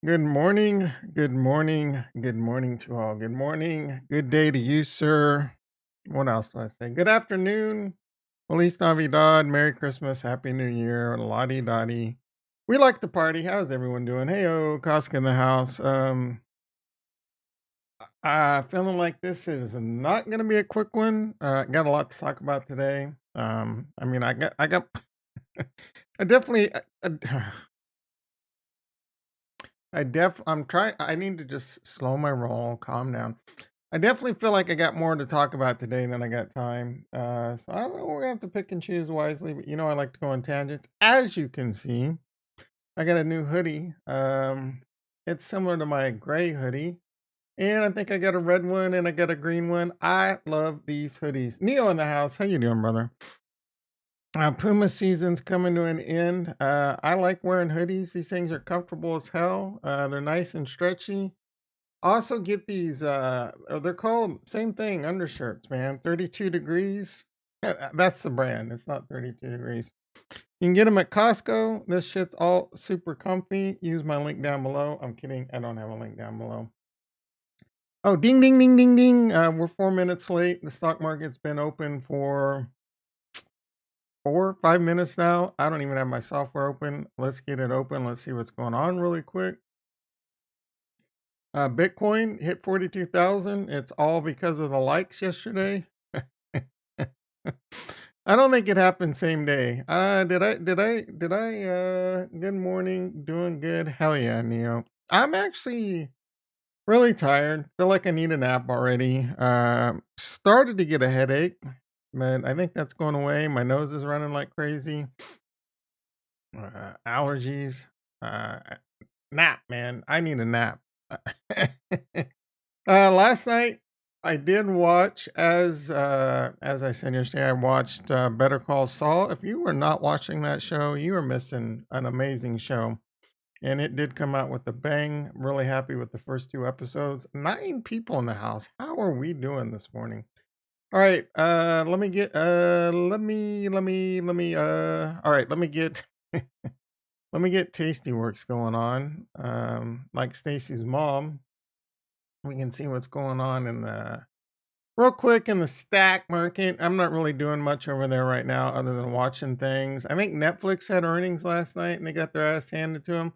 Good morning, good morning, good morning to all. Good morning, good day to you, sir. What else do I say? Good afternoon, Feliz Navidad, Merry Christmas, Happy New Year, Lottie Dottie. We like to party. How's everyone doing? Hey, Koska in the house. Feeling like this is not going to be a quick one. Got a lot to talk about today. I got, I definitely, I'm trying. I need to just slow my roll, calm down. I definitely feel like I got more to talk about today than I got time. So I don't know. We're gonna have to pick and choose wisely. But I like to go on tangents. As you can see, I got a new hoodie. It's similar to my gray hoodie, and I think I got a red one and I got a green one. I love these hoodies. Neo in the house. How you doing, brother? Puma season's coming to an end. I like wearing hoodies. These things are comfortable as hell. They're nice and stretchy. Also get these, they're called same thing, undershirts, man. 32 degrees. That's the brand. It's not 32 degrees. You can get them at Costco. This shit's all super comfy. Use my link down below. I'm kidding. I don't have a link down below. Oh, ding, ding, ding, ding, ding. We're 4 minutes late. The stock market's been open for 5 minutes now. I don't even have my software open. Let's get it open. Let's see what's going on really quick. Bitcoin hit 42,000. It's all because of the likes yesterday. I don't think it happened same day. Good morning. Doing good. Hell yeah, Neo. I'm actually really tired. Feel like I need a nap already. Started to get a headache, but I think that's going away. My nose is running like crazy. Allergies. Uh, Nap, man. I need a nap. Last night I did watch, as I said yesterday, I watched Better Call Saul. If you were not watching that show, you are missing an amazing show. And it did come out with a bang. I'm really happy with the first 2 episodes. 9 people in the house. How are we doing this morning? All right, let me get all right, let me get let me get Tasty Works going on. Like Stacy's mom. We can see what's going on in the real quick in the stack market. I'm not really doing much over there right now other than watching things. I think Netflix had earnings last night and they got their ass handed to them.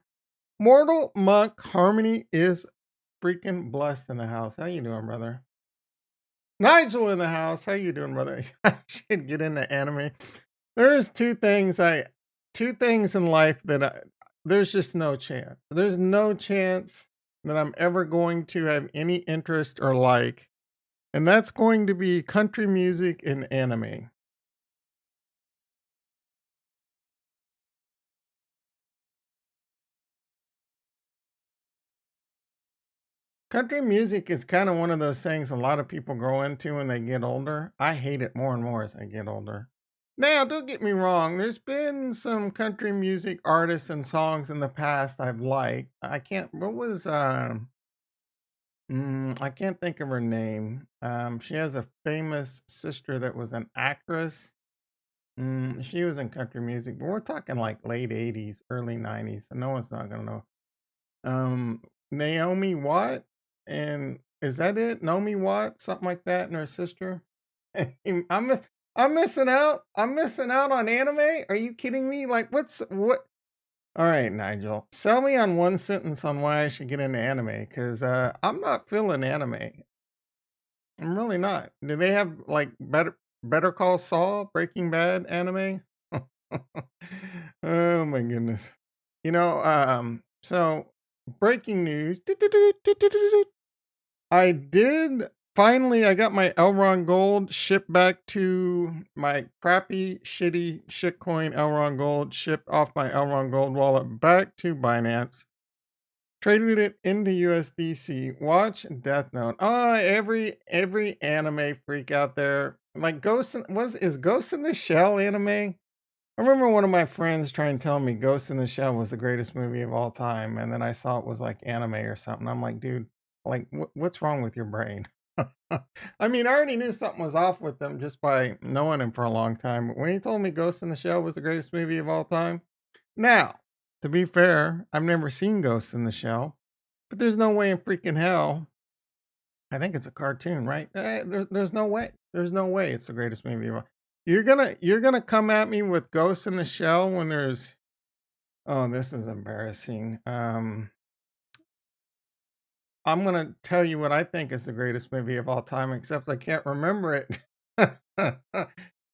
Mortal Monk Harmony is freaking blessed in the house. How you doing, brother? Nigel in the house. How you doing, brother? I should get into anime. There's two things in life that there's just no chance. There's no chance that I'm ever going to have any interest or like, and that's going to be country music and anime. Country music is kind of one of those things a lot of people grow into when they get older. I hate it more and more as I get older. Now, don't get me wrong, there's been some country music artists and songs in the past I've liked. I can't, what was, I can't think of her name. She has a famous sister that was an actress. She was in country music, but we're talking like late 80s, early 90s, so no one's not gonna know. Um, Naomi Watt, and is that it? Naomi Watt, something like that, and her sister. I'm miss, I'm missing out. I'm missing out on anime. Are you kidding me? Like, what? All right, Nigel, sell me on one sentence on why I should get into anime, because I'm not feeling anime. I'm really not. Do they have like Better Call Saul, Breaking Bad anime? Oh my goodness. So breaking news. I did finally I got my Elron Gold shipped back to my crappy, shitty shitcoin Elron Gold, shipped off my Elron Gold wallet back to Binance. Traded it into USDC. Watch Death Note. Oh, every anime freak out there. Like is Ghost in the Shell anime? I remember one of my friends trying to tell me Ghost in the Shell was the greatest movie of all time, and then I saw it was like anime or something. I'm like, dude, like what's wrong with your brain? I mean, I already knew something was off with him just by knowing him for a long time. But when he told me Ghost in the Shell was the greatest movie of all time, now to be fair, I've never seen Ghost in the Shell, but there's no way in freaking hell. I think it's a cartoon, right? There's no way. There's no way it's the greatest movie ever. You're gonna come at me with Ghost in the Shell when there's oh, this is embarrassing. I'm gonna tell you what I think is the greatest movie of all time, except I can't remember it.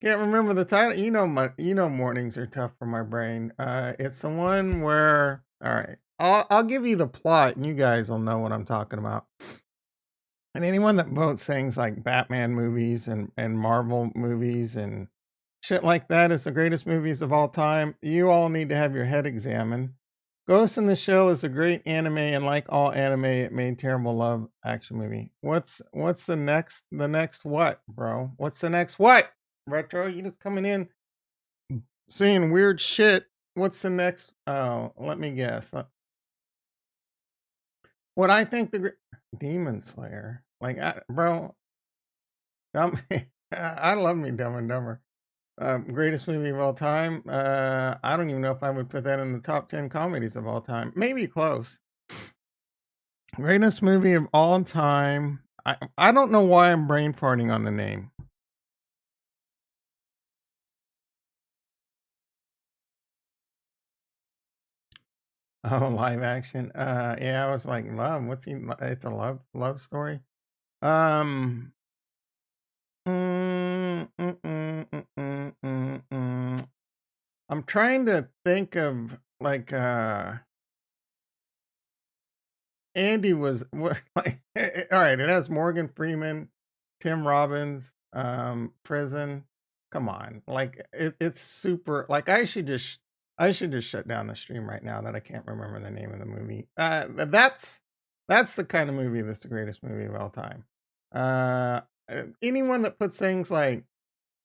Can't remember the title. Mornings are tough for my brain. It's the one where all right. I'll give you the plot and you guys will know what I'm talking about. And anyone that votes things like Batman movies and Marvel movies and shit like that is the greatest movies of all time, you all need to have your head examined. Ghost in the Shell is a great anime, and like all anime, it made terrible love action movie. What's the next what, bro? What's the next what? Retro, you just coming in saying weird shit. What's the next? Oh, let me guess. What I think Demon Slayer, like, bro, I love me Dumb and Dumber. Greatest movie of all time. I don't even know if I would put that in the top 10 comedies of all time. Maybe close. Greatest movie of all time. I don't know why I'm brain farting on the name. Oh, live action. Yeah, I was like, love. What's he? It's a love story. Um. I'm trying to think of like Andy was what like all right, it has Morgan Freeman, Tim Robbins, Prison. Come on. Like it's super like I should just shut down the stream right now that I can't remember the name of the movie. That's the kind of movie that's the greatest movie of all time. Anyone that puts things like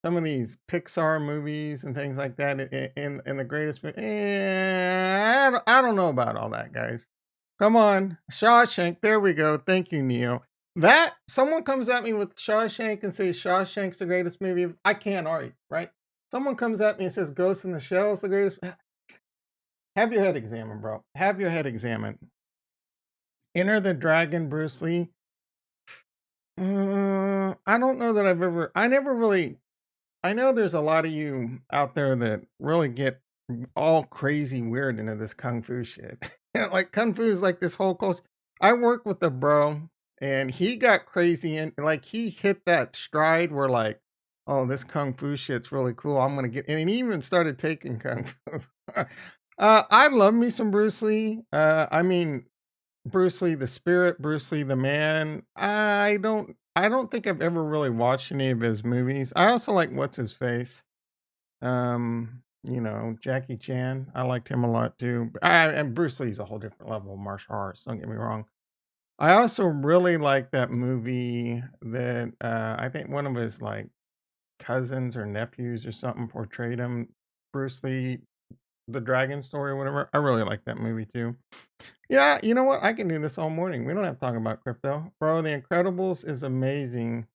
some of these Pixar movies and things like that in the greatest movie, I don't know about all that, guys. Come on, Shawshank. There we go. Thank you, Neo. That someone comes at me with Shawshank and says Shawshank's the greatest movie. I can't argue, right? Someone comes at me and says Ghost in the Shell is the greatest. Have your head examined, bro. Have your head examined. Enter the Dragon, Bruce Lee. I don't know that I've ever. I never really. I know there's a lot of you out there that really get all crazy weird into this kung fu shit. Like kung fu is like this whole culture. I work with a bro and he got crazy and like he hit that stride where like, oh, this kung fu shit's really cool. I'm gonna get and he even started taking kung fu. I love me some Bruce Lee. I mean Bruce Lee the spirit, Bruce Lee the man. I don't think I've ever really watched any of his movies. I also like what's his face. Jackie Chan. I liked him a lot too. And Bruce Lee's a whole different level of martial arts, don't get me wrong. I also really like that movie that I think one of his like cousins or nephews or something portrayed him. Bruce Lee, the Dragon Story or whatever. I really like that movie too. Yeah, you know what? I can do this all morning. We don't have to talk about crypto. Bro, The Incredibles is amazing.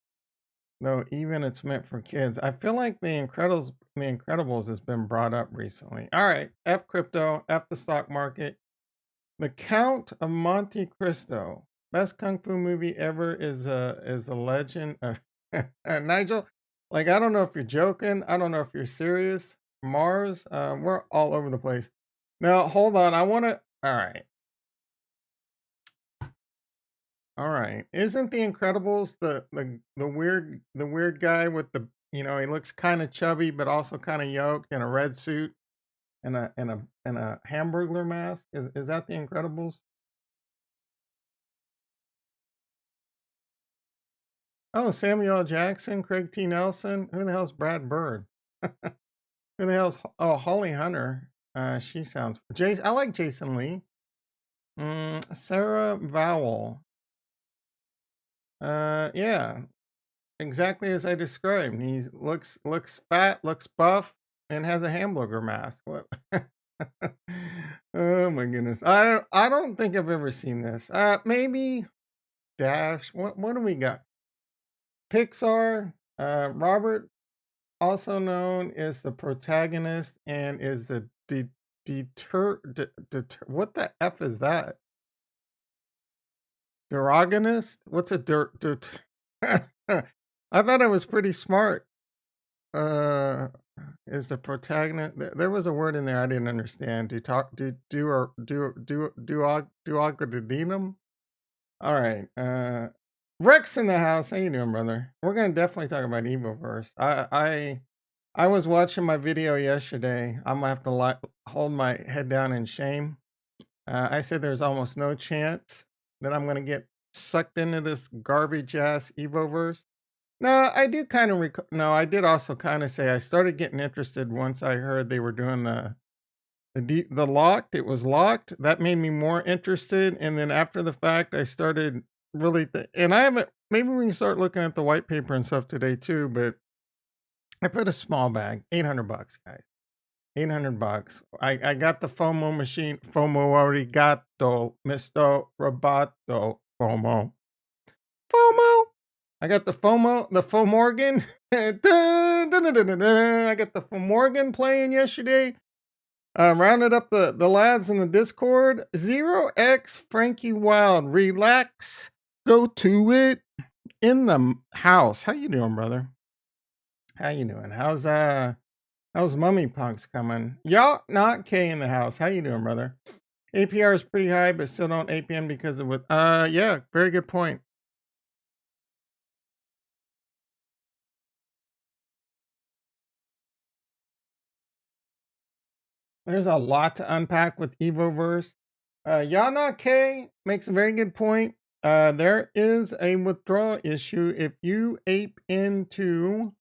No, even it's meant for kids. I feel like The Incredibles has been brought up recently. All right, F crypto, F the stock market. The Count of Monte Cristo, best kung fu movie ever is a legend. Nigel, like I don't know if you're joking. I don't know if you're serious. Mars, we're all over the place. Now hold on. I want to. All right. All right. Isn't The Incredibles the weird guy with he looks kind of chubby but also kind of yoked in a red suit and a hamburglar mask? Is that The Incredibles? Oh, Samuel L. Jackson, Craig T. Nelson. Who the hell's Brad Bird? Who the hell's Holly Hunter? She sounds Jason. I like Jason Lee. Sarah Vowell. Yeah, exactly as I described. He looks fat, looks buff, and has a hamburger mask. What? Oh my goodness. I don't think I've ever seen this. Maybe Dash. What do we got? Pixar. Robert, also known as the protagonist and is the what the F is that? Deroganist? What's a I thought I was pretty smart. Uh, is the protagonist? There was a word in there I didn't understand. Duogodinum? All right. Rex in the house. How you doing, brother? We're gonna definitely talk about Evoverse. I was watching my video yesterday. I'm gonna have to hold my head down in shame. I said there's almost no chance that I'm gonna get sucked into this garbage ass Evoverse. No, I do kind of no, I did also kind of say I started getting interested once I heard they were doing the locked. It was locked. That made me more interested, and then after the fact, I started really. And I haven't. Maybe we can start looking at the white paper and stuff today too. But I put a small bag, $800, guys. $800. I got the FOMO machine. FOMO arigato, Mister Roboto. FOMO. FOMO. I got the FOMO, the FOMorgan. I got the FOMorgan playing yesterday. Rounded up the lads in the Discord. 0x Frankie Wild. Relax. Go to it in the house. How you doing, brother? How you doing? How's Mummy Punks coming? Y'all not K in the house. How you doing, brother? APR is pretty high, but still don't APM because of what yeah, very good point. There's a lot to unpack with Evoverse. Y'all not K makes a very good point. There is a withdrawal issue. If you ape into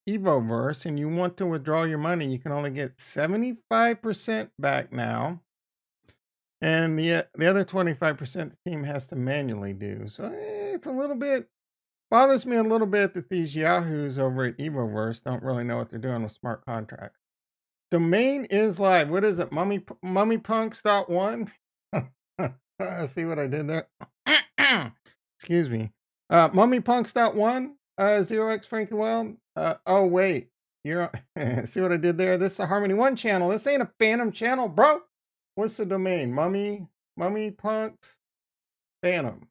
Evoverse and you want to withdraw your money, you can only get 75% back now. And the other 25% the team has to manually do. So it's a little bit, bothers me a little bit that these yahoos over at Evoverse don't really know what they're doing with smart contracts. Domain is live. What is it? Mummypunks.one? See what I did there? Excuse me. Mummypunks.one? 0x Frankie Wild? Oh, wait. You're see what I did there? This is a Harmony One channel. This ain't a Phantom channel, bro. What's the domain? Mummy Punks Phantom.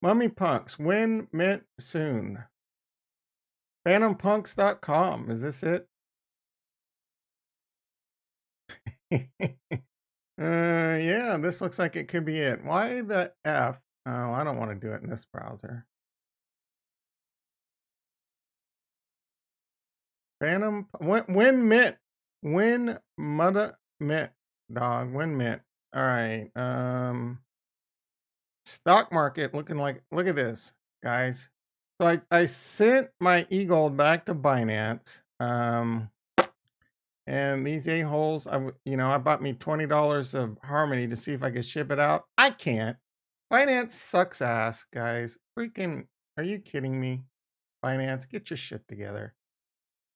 Mummy Punks. When meant soon. Phantompunks.com. Is this it? Yeah, this looks like it could be it. Why the F? Oh, I don't want to do it in this browser. Phantom, when mint, when mother mint, dog, when mint. All right. Stock market looking like, look at this, guys. So I sent my e-gold back to Binance. And these a-holes, I bought me $20 of Harmony to see if I could ship it out. I can't. Binance sucks ass, guys. Freaking, are you kidding me? Binance, get your shit together.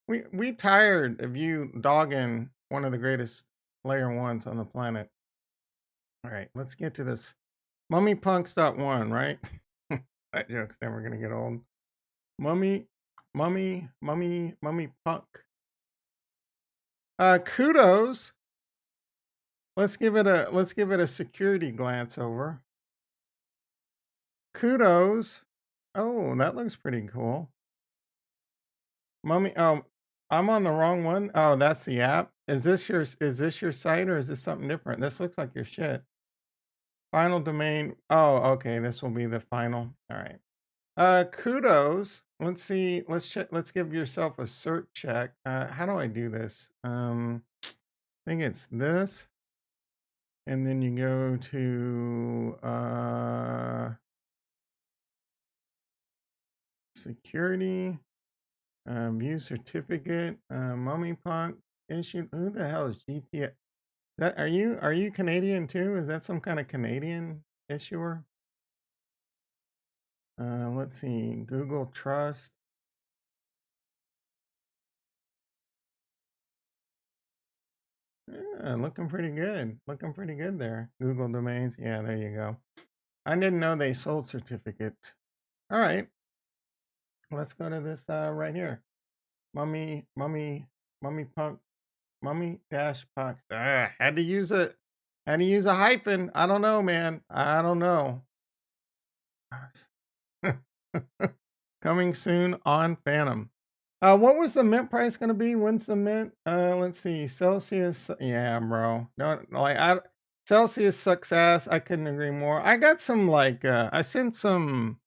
We tired of you dogging one of the greatest layer ones on the planet. All right, let's get to this. Mummypunks.one, right? That joke's never gonna get old. Mummy Punk. Kudos. Let's give it a security glance over. Kudos. Oh, that looks pretty cool. Mummy, oh, I'm on the wrong one. Oh, that's the app. Is this your site or is this something different? This looks like your shit. Final domain. Oh, okay. This will be the final. All right. Kudos. Let's see. Let's check. Let's give yourself a cert check. How do I do this? I think it's this. And then you go to security, view certificate, Mummy Punk issued. Who the hell is GTA? That are you Canadian too? Is that some kind of Canadian issuer? Let's see. Google Trust. Yeah, looking pretty good. Looking pretty good there. Google domains. Yeah, there you go. I didn't know they sold certificates. All right. Let's go to this right here. Mummy Punk Mummy dash box. Had to use it. Had to use a hyphen. I don't know, man. I don't know. Coming soon on Phantom. What was the mint price gonna be? When's the mint? Let's see. Celsius. Yeah, bro. No, like Celsius sucks ass. I couldn't agree more. I got some like I sent some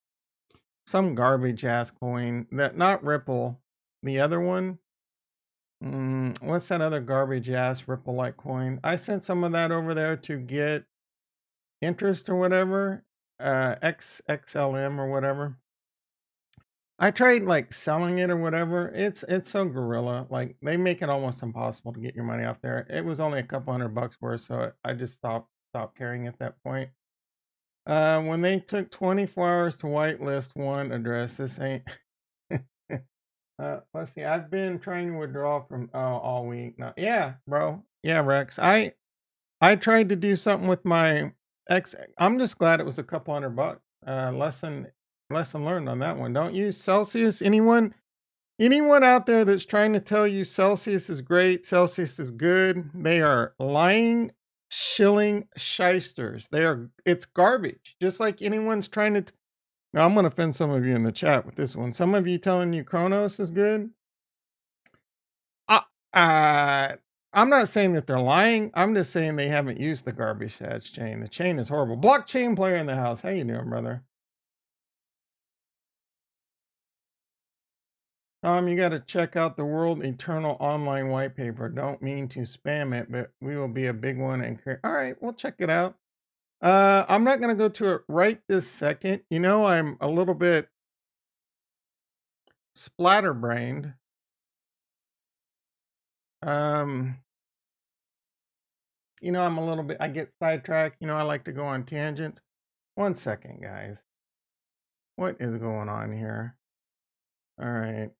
garbage ass coin that not Ripple. The other one. What's that other garbage ass Ripple like coin? I sent some of that over there to get interest or whatever. XLM or whatever. I tried like selling it or whatever. It's so gorilla. Like they make it almost impossible to get your money off there. It was only a couple $100 worth, so I just stopped caring at that point. When they took 24 hours to whitelist one address, this ain't. Let's see. I've been trying to withdraw from all week. No, yeah, bro. Yeah, Rex. I tried to do something with my ex. I'm just glad it was a couple $100. Lesson learned on that one. Don't use Celsius. Anyone out there that's trying to tell you Celsius is great, Celsius is good, they are lying, shilling shysters. It's garbage. Just like anyone's trying to now I'm gonna offend some of you in the chat with this one. Some of you telling you Kronos is good. Uh, uh I'm not saying that they're lying. I'm just saying they haven't used the garbage ass chain. The chain is horrible. Blockchain player in the house. How you doing, brother? You got to check out the World Eternal online white paper. Don't mean to spam it, but we will be a big one. And all right, we'll check it out. I'm not going to go to it right this second. You know, I'm a little bit splatterbrained. Um, you know, I'm a little bit. I get sidetracked. You know, I like to go on tangents. One second, guys. What is going on here? All right.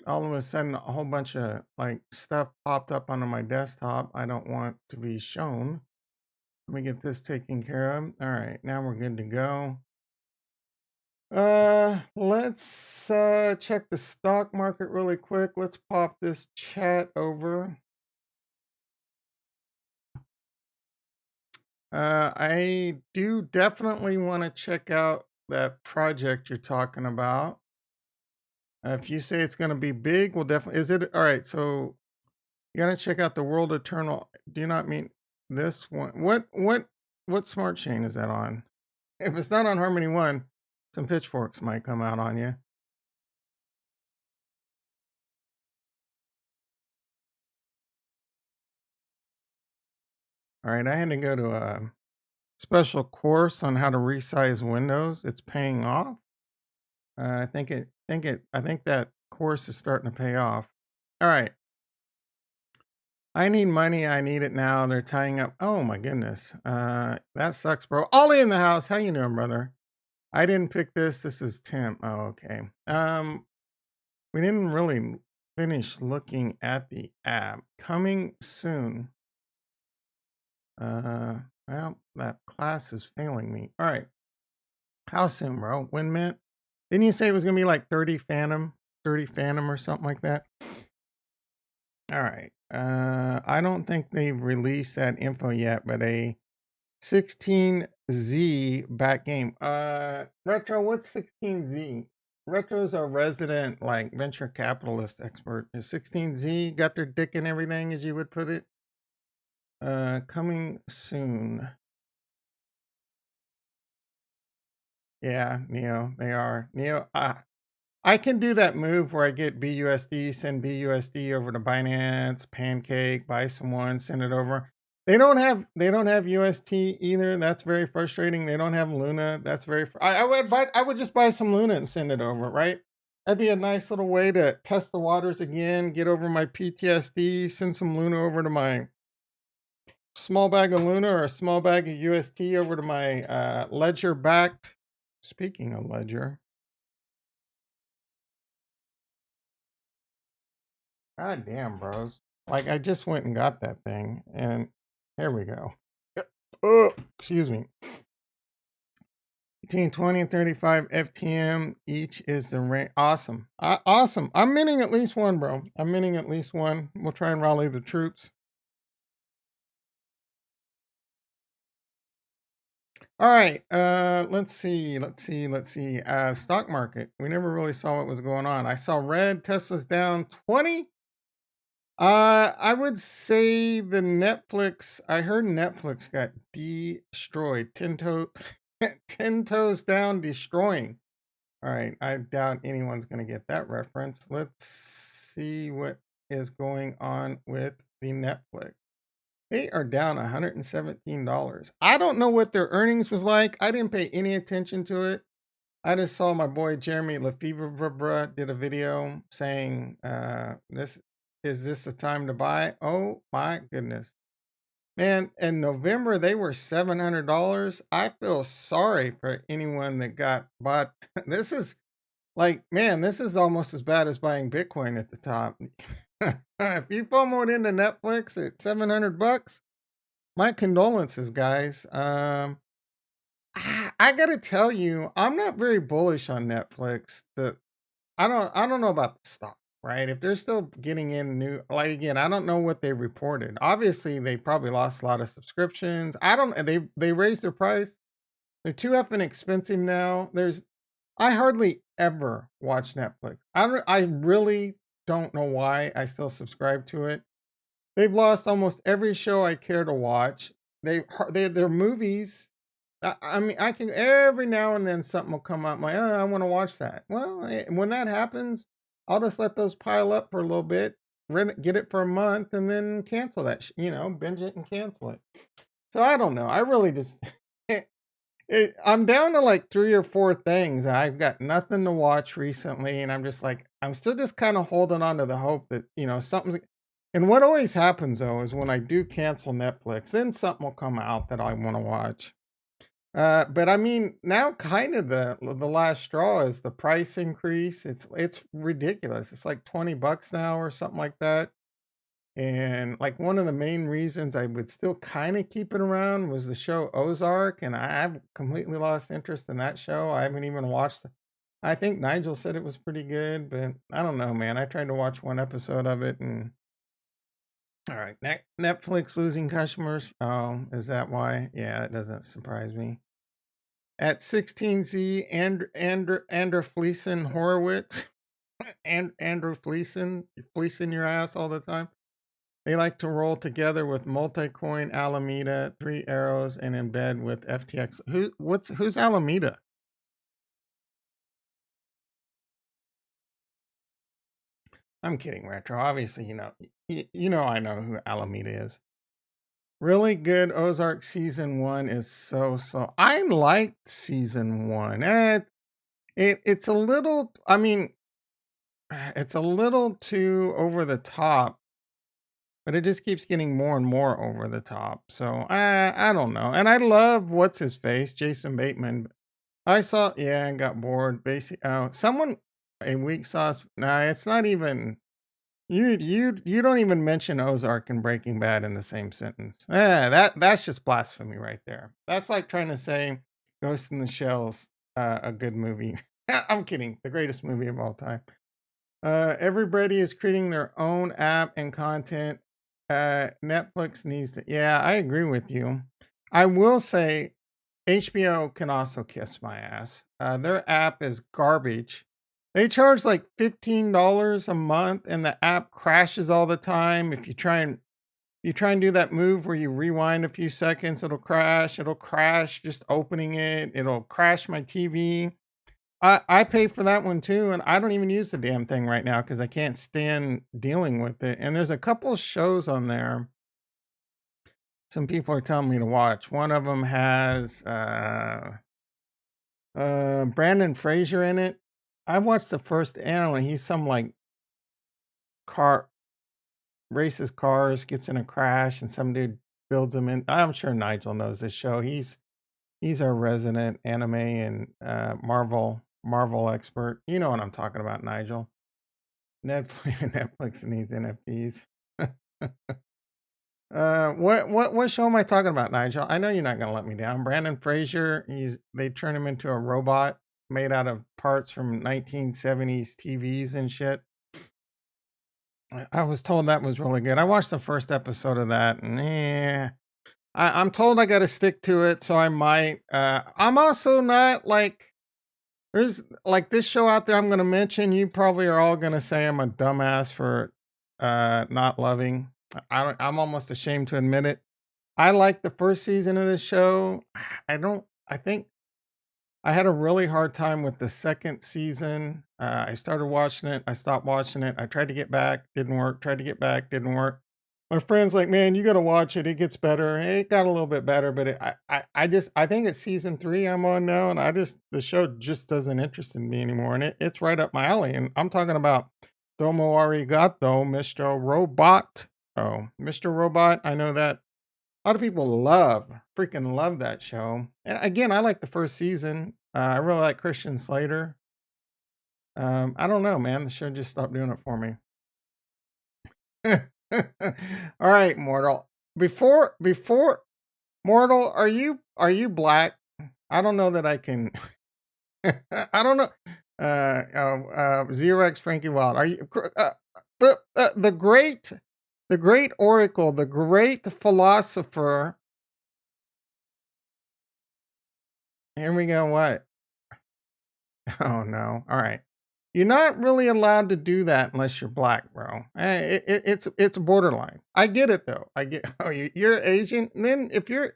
All of a sudden, a whole bunch of like stuff popped up onto my desktop. I don't want to be shown. Let me get this taken care of. All right, now we're good to go. Let's check the stock market really quick. Let's pop this chat over. I do definitely want to check out that project you're talking about. If you say it's going to be big, we'll definitely. Is it all right? So you gotta check out the World Eternal. Do you not mean this one? What smart chain is that on? If it's not on Harmony One, some pitchforks might come out on you. All right, I had to go to a special course on how to resize windows. It's paying off. I think that course is starting to pay off. All right. I need money. I need it now. They're tying up. Oh my goodness. That sucks, bro. Ollie in the house. How you doing, brother? I didn't pick this. This is Tim. Oh, okay. We didn't really finish looking at the app. Coming soon. Well, that class is failing me. All right. How soon, bro? When meant? Didn't you say it was gonna be like 30 Phantom? 30 Phantom or something like that? All right. I don't think they've released that info yet, but a 16Z back game. Retro, what's 16Z? Retro's our resident like venture capitalist expert. Is 16Z got their dick in everything, as you would put it? Coming soon. Yeah, Neo, they are. Neo, I can do that move where I get BUSD, send BUSD over to Binance, Pancake, buy some one, send it over. They don't have UST either. That's very frustrating. They don't have Luna. That's very I would just buy some Luna and send it over, right? That'd be a nice little way to test the waters again, get over my PTSD, send some Luna over to my small bag of Luna or a small bag of UST over to my Ledger backed. Speaking of Ledger, god damn, bros. Like I just went and got that thing, and here we go. Oh, excuse me. between 20 and 35 FTM each is the range. Awesome. Awesome. I'm minting at least one, bro. I'm minting at least one. We'll try and rally the troops. All right. Let's see. Stock market. We never really saw what was going on. I saw red. Tesla's down 20. I would say the Netflix. I heard Netflix got destroyed. 10 toes down, destroying. All right. I doubt anyone's gonna get that reference. Let's see what is going on with the Netflix. They are down $117. I don't know what their earnings was like. I didn't pay any attention to it. I just saw my boy Jeremy Lefevre did a video saying, "This is this the time to buy?" Oh my goodness, man! In November they were $700. I feel sorry for anyone that got bought. This is like, man, this is almost as bad as buying Bitcoin at the top. If you FOMOed into Netflix at $700, my condolences, guys. I gotta tell you, I'm not very bullish on Netflix. I don't know about the stock, right? If they're still getting in new, like again, I don't know what they reported. Obviously, they probably lost a lot of subscriptions. I don't. They raised their price. They're too effing expensive now. I hardly ever watch Netflix. I really don't know why I still subscribe to it. They've lost almost every show I care to watch. Their movies. I mean, I can every now and then something will come up. I'm like, oh, I want to watch that. Well, when that happens, I'll just let those pile up for a little bit, rent it, get it for a month, and then cancel that. Binge it and cancel it. So I don't know. I really just I'm down to like 3 or 4 things. I've got nothing to watch recently, and I'm just like, I'm still just kind of holding on to the hope that, something. And what always happens though is when I do cancel Netflix, then something will come out that I want to watch. But I mean, now kind of the last straw is the price increase. It's ridiculous. It's like $20 now or something like that. And like one of the main reasons I would still kind of keep it around was the show Ozark, and I've completely lost interest in that show. I haven't even watched. I think Nigel said it was pretty good, but I don't know, man. I tried to watch one episode of it, and all right, Netflix losing customers. Oh, is that why? Yeah, it doesn't surprise me. At 16Z, Andrew Fleeson Horowitz, and Andrew fleecing your ass all the time. They like to roll together with multi-coin Alameda, Three Arrows, and embed with FTX. Who's Alameda? I'm kidding, Retro. Obviously, I know who Alameda is. Really good Ozark season 1 is so. I liked season 1. It's a little. I mean, it's a little too over the top, but it just keeps getting more and more over the top. So I don't know. And I love what's his face, Jason Bateman. I saw, yeah, I got bored. Basically, someone a weak sauce. Nah, it's not even. You don't even mention Ozark and Breaking Bad in the same sentence. That's just blasphemy right there. That's like trying to say Ghost in the Shell's a good movie. I'm kidding. The greatest movie of all time. Everybody is creating their own app and content. Netflix needs to. Yeah, I agree with you. I will say HBO can also kiss my ass. Their app is garbage. They charge like $15 a month, and the app crashes all the time. If you try and do that move where you rewind a few seconds, it'll crash. It'll crash just opening it. It'll crash my TV. I pay for that one too, and I don't even use the damn thing right now because I can't stand dealing with it. And there's a couple shows on there. Some people are telling me to watch. One of them has Brandon Fraser in it. I watched the first animal. He's some like car races cars, gets in a crash, and some dude builds him in. I'm sure Nigel knows this show. He's our resident anime and Marvel expert. You know what I'm talking about, Nigel. Netflix Netflix needs NFTs. What show am I talking about, Nigel? I know you're not gonna let me down. Brandon Fraser, they turn him into a robot made out of parts from 1970s TVs and shit. I was told that was really good. I watched the first episode of that, and I'm told I got to stick to it, so I might. I'm also not like there's like this show out there I'm going to mention. You probably are all going to say I'm a dumbass for not loving. I'm almost ashamed to admit it. I like the first season of this show. I don't. I think I had a really hard time with the second season. I started watching it. I stopped watching it. I tried to get back, didn't work. Tried to get back, didn't work. My friend's like, "Man, you got to watch it. It gets better." It got a little bit better, but I think it's season 3 I'm on now, and the show just doesn't interest in me anymore, and it's right up my alley. And I'm talking about Domo Arigato, Mr. Robot. Oh, Mr. Robot. I know that a lot of people freaking love that show. And again, I like the first season. I really like Christian Slater. I don't know, man. The show just stopped doing it for me. All right, Mortal. Before Mortal, are you black? I don't know that I can. I don't know. Zero X Frankie Wild. Are you the great oracle, the great philosopher? Here we go. What? Oh no. All right. You're not really allowed to do that unless you're black, bro. It's borderline. I get it though. I get. Oh, you're Asian. And then if you're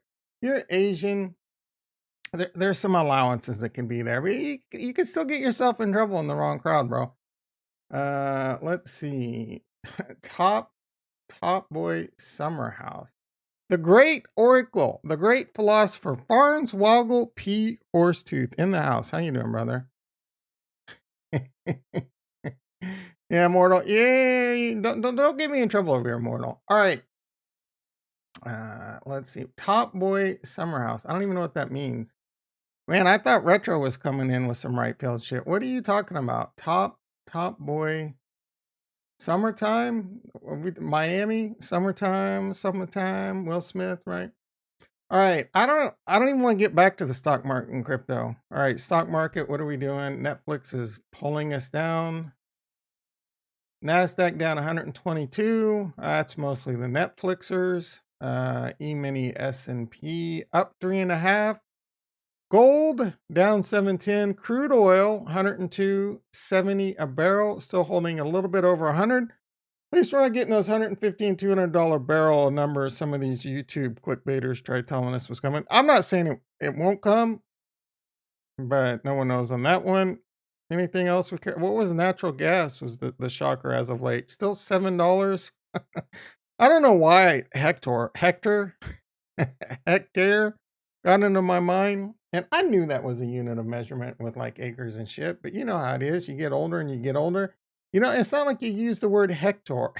Asian, there's some allowances that can be there, but you can still get yourself in trouble in the wrong crowd, bro. Let's see. top boy summer house. The great oracle, the great philosopher, Farnswoggle P. Horsetooth in the house. How you doing, brother? Yeah, Mortal. Yeah, don't get me in trouble over here, Mortal. All right. Let's see. Top boy summer house. I don't even know what that means. Man, I thought Retro was coming in with some right field shit. What are you talking about? Top boy summertime? Miami summertime. Will Smith, right? All right. I don't even want to get back to the stock market and crypto. All right, stock market, what are we doing? Netflix is pulling us down. NASDAQ down 122. That's mostly the Netflixers. E-mini S&P up 3.5. Gold down 710. Crude oil 102.70 a barrel. Still holding a little bit over 100. At least we're not getting those $150 and $200 barrel numbers some of these YouTube clickbaiters tried telling us was coming. I'm not saying it won't come, but no one knows on that one. Anything else we care? What was natural gas was the shocker as of late. Still $7. I don't know why Hector hectare got into my mind. And I knew that was a unit of measurement with like acres and shit, but you know how it is. You get older and you get older. You know, it's not like you use the word hectare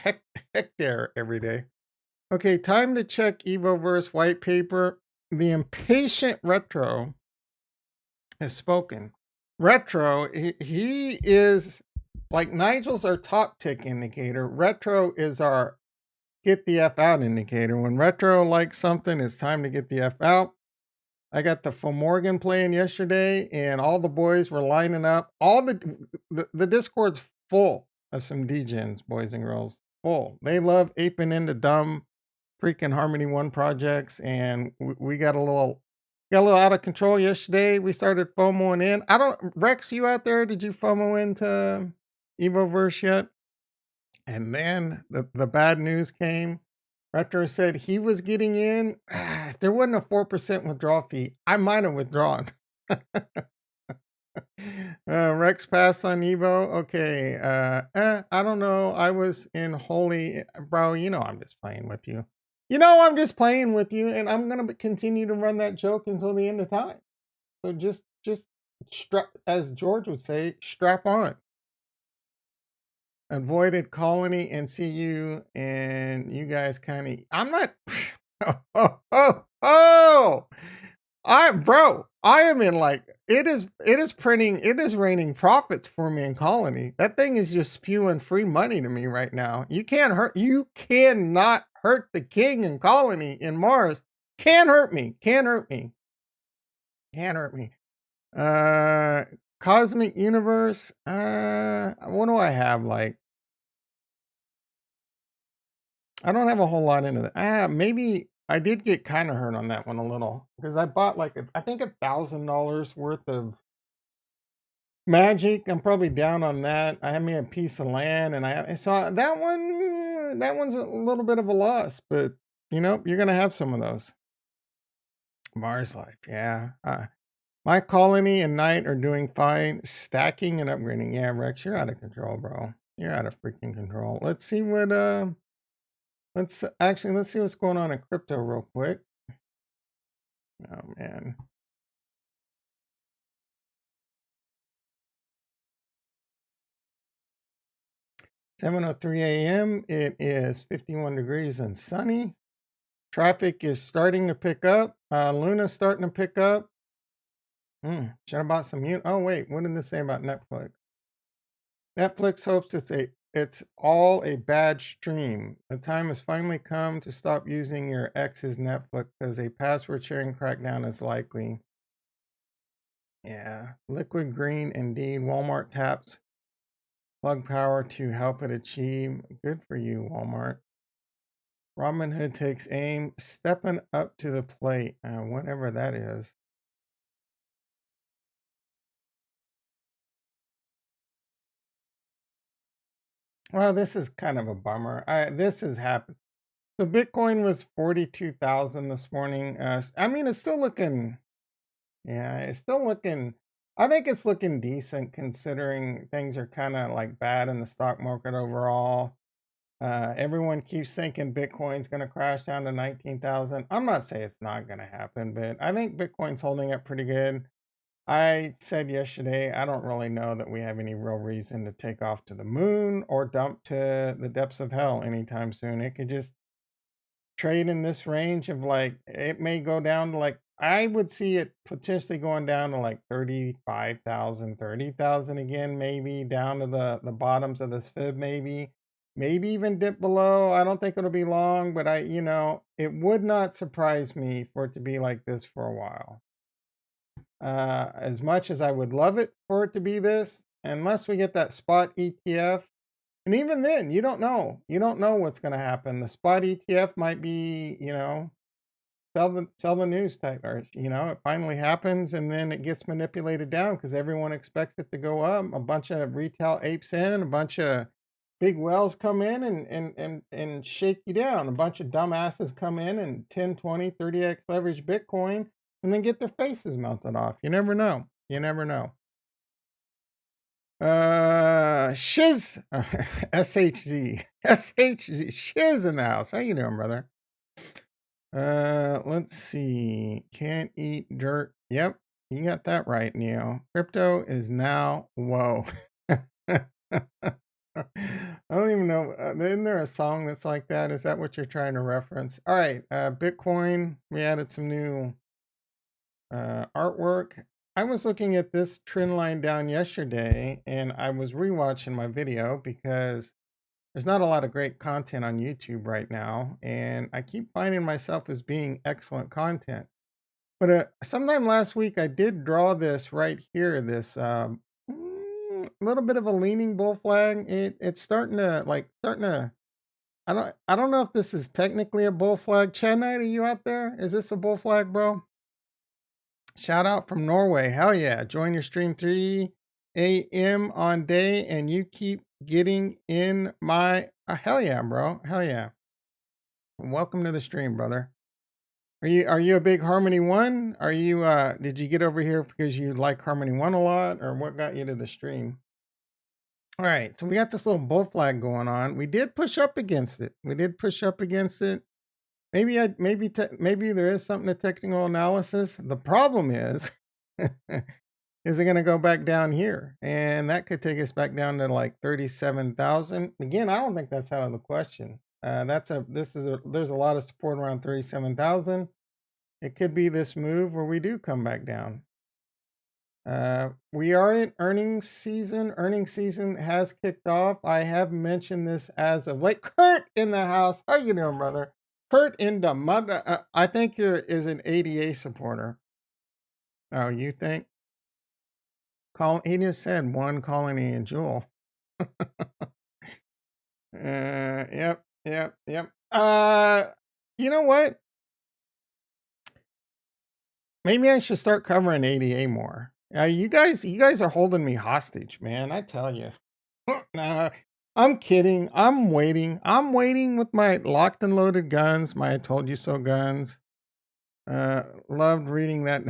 every day. Okay, time to check Evoverse white paper. The impatient Retro has spoken. Retro, he is like Nigel's our top tick indicator. Retro is our get the F out indicator. When Retro likes something, it's time to get the F out. I got the Fomorgan playing yesterday, and all the boys were lining up. All the Discord's full of some DJs, boys and girls. Full. They love aping into dumb freaking Harmony One projects, and we got a little out of control yesterday. We started FOMOing in. Rex, you out there? Did you FOMO into Evoverse yet? And then the bad news came. Retro said he was getting in. There wasn't a 4% withdrawal fee. I might have withdrawn. Rex passed on Evo. Okay. I don't know. I was in holy. Bro, you know I'm just playing with you. You know I'm just playing with you, and I'm going to continue to run that joke until the end of time. So just strap, as George would say, strap on. Avoided Colony and CU, and you guys kind of. I'm not. I am in like it is raining profits for me in Colony. That thing is just spewing free money to me right now. You cannot hurt the king and colony in Mars. Can't hurt me. Can't hurt me. Can't hurt me. Uh, Cosmic Universe. What do I have? Like, I don't have a whole lot into that. Maybe I did get kind of hurt on that one a little because I bought like I think $1,000 worth of magic. I'm probably down on that. I have me a piece of land, and I saw that one. That one's a little bit of a loss, but you know you're gonna have some of those. Mars life, yeah. My colony and Knight are doing fine, stacking and upgrading. Yeah, Rex, you're out of control, bro. You're out of freaking control. Let's see what let's see what's going on in crypto real quick. Oh man. 7:03 a.m. It is 51 degrees and sunny. Traffic is starting to pick up. Luna's starting to pick up. Should I bought some oh wait, what did this say about Netflix? Netflix hopes it's all a bad stream. The time has finally come to stop using your ex's Netflix because a password sharing crackdown is likely. Yeah. Liquid green indeed. Walmart taps plug power to help it achieve. Good for you, Walmart. Robin Hood takes aim, stepping up to the plate. Whatever that is. Well, this is kind of a bummer. This has happened. So Bitcoin was 42,000 this morning. I mean, it's still looking. Yeah, it's still looking. I think it's looking decent considering things are kind of like bad in the stock market overall. Everyone keeps thinking Bitcoin's going to crash down to 19,000. I'm not saying it's not going to happen, but I think Bitcoin's holding up pretty good. I said yesterday, I don't really know that we have any real reason to take off to the moon or dump to the depths of hell anytime soon. It could just trade in this range of like, it may go down to like, I would see it potentially going down to like 35,000, 30,000 again, maybe down to the bottoms of this fib, maybe even dip below. I don't think it'll be long, but it would not surprise me for it to be like this for a while. As much as I would love it for it to be this, unless we get that spot ETF. And even then, you don't know. You don't know what's going to happen. The spot ETF might be, sell the news type, or it finally happens and then it gets manipulated down because everyone expects it to go up. A bunch of retail apes in, a bunch of big whales come in and shake you down. A bunch of dumbasses come in and 10, 20, 30x leverage Bitcoin and then get their faces melted off. You never know. You never know. Shiz, SHG, Shiz in the house. How you doing, brother? Let's see. Can't eat dirt. Yep, you got that right, Neo. Crypto is now whoa. I don't even know. Isn't there a song that's like that? Is that what you're trying to reference? All right. Bitcoin. We added some new artwork. I was looking at this trend line down yesterday and I was rewatching my video because there's not a lot of great content on YouTube right now. And I keep finding myself as being excellent content. But sometime last week, I did draw this right here, this little bit of a leaning bull flag. It's starting to, I don't know if this is technically a bull flag. Chad Knight, are you out there? Is this a bull flag, bro? Shout out from Norway. Hell yeah. Join your stream 3 a.m. on day and you keep getting in my hell yeah, bro. Hell yeah. Welcome to the stream, brother. Are you a big Harmony One? Are you did you get over here because you like Harmony One a lot, or what got you to the stream? All right, so we got this little bull flag going on. We did push up against it. Maybe maybe there is something to technical analysis. The problem is, is it going to go back down here? And that could take us back down to like 37,000. Again, I don't think that's out of the question. There's a lot of support around 37,000. It could be this move where we do come back down. We are in earnings season. Earnings season has kicked off. I have mentioned this as of late. Kurt in the house. How you doing, brother? Hurt in the mother. I think you're is an ADA supporter. Oh, you think? Call. He just said one colony and jewel. Yep. You know what? Maybe I should start covering ADA more. You guys are holding me hostage, man. I tell you. Nah, I'm kidding. I'm waiting. I'm waiting with my locked and loaded guns, my I told you so guns. Loved reading that.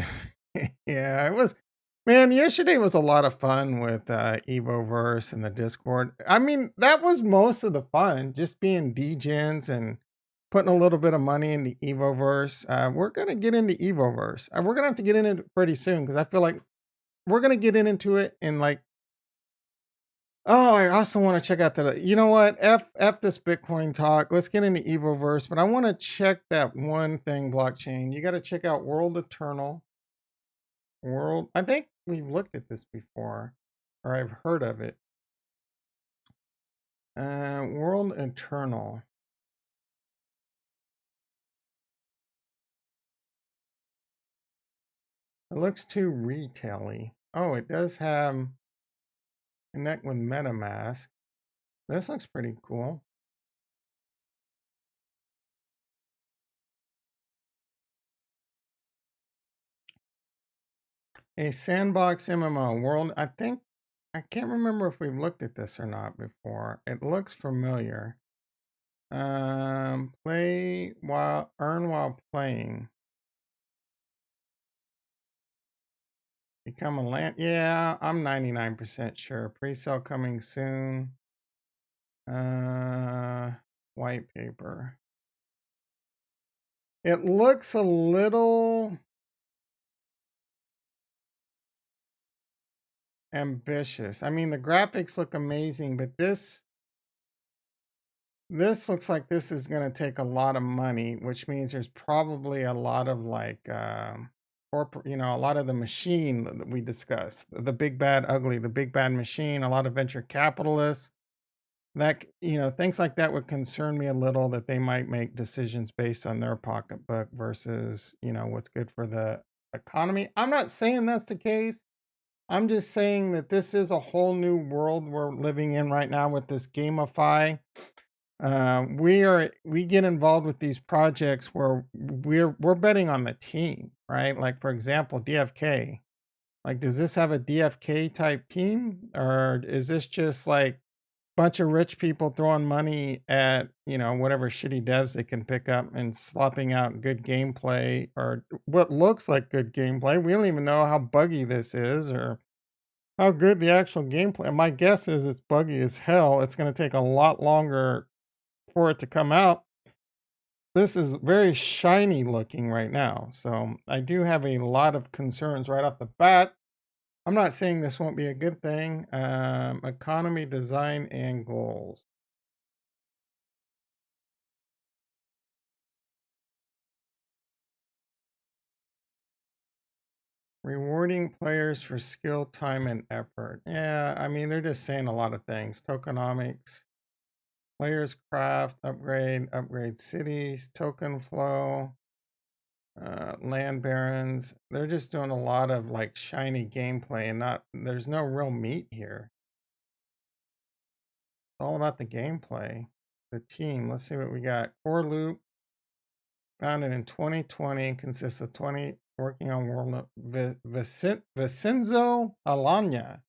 Yeah, it was man, yesterday was a lot of fun with Evoverse and the Discord. I mean, that was most of the fun, just being degens and putting a little bit of money into Evoverse. We're gonna get into Evoverse. We're gonna have to get into it pretty soon because I feel like we're gonna get into it in like oh, I also want to check out the you know what? F this Bitcoin talk. Let's get into Evoverse, but I want to check that one thing blockchain. You got to check out World Eternal. World I think we've looked at this before or I've heard of it. World Eternal. It looks too retail-y. Oh, it does have connect with MetaMask. This looks pretty cool. A sandbox MMO world. I think I can't remember if we've looked at this or not before. It looks familiar. Play while earn while playing. Become a land. Yeah, I'm 99% sure. Pre-sale coming soon. White paper. It looks a little ambitious. I mean, the graphics look amazing, but this looks like this is going to take a lot of money, which means there's probably a lot of like corporate, a lot of the machine that we discussed, the big bad ugly, the big bad machine, a lot of venture capitalists that things like that would concern me a little that they might make decisions based on their pocketbook versus, what's good for the economy. I'm not saying that's the case. I'm just saying that this is a whole new world we're living in right now with this gamify. We get involved with these projects where we're betting on the team, right? Like for example, DFK. Like, does this have a DFK type team, or is this just like bunch of rich people throwing money at whatever shitty devs they can pick up and slopping out good gameplay or what looks like good gameplay? We don't even know how buggy this is or how good the actual gameplay. My guess is it's buggy as hell. It's going to take a lot longer for it to come out. This is very shiny looking right now. So I do have a lot of concerns right off the bat. I'm not saying this won't be a good thing. Economy, design, and goals. Rewarding players for skill, time, and effort. Yeah, I mean, they're just saying a lot of things. Tokenomics, players craft, upgrade cities, token flow, land barons. They're just doing a lot of like shiny gameplay and there's no real meat here. It's all about the gameplay. The team. Let's see what we got. Core loop. Founded in 2020, consists of 20 working on world. Vincenzo Alanya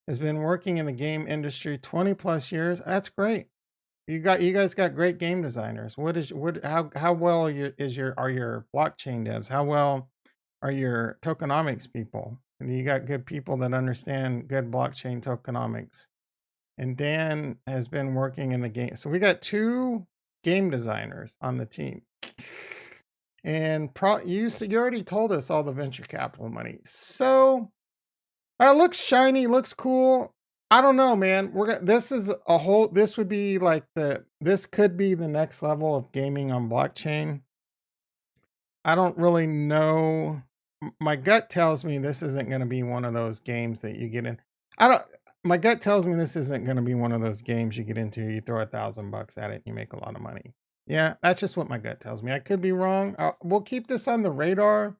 has been working in the game industry 20 plus years. That's great. You guys got great game designers. How well are your blockchain devs? How well are your tokenomics people? And you got good people that understand good blockchain tokenomics. And Dan has been working in the game. So we got two game designers on the team. And you already told us all the venture capital money. So looks shiny, looks cool. I don't know, man. This is a whole this would be like this could be the next level of gaming on blockchain. I don't really know. My gut tells me this isn't going to be one of those games that you get in. I don't My gut tells me this isn't going to be one of those games you get into, you throw $1,000 at it and you make a lot of money. Yeah, that's just what my gut tells me. I could be wrong. We'll keep this on the radar.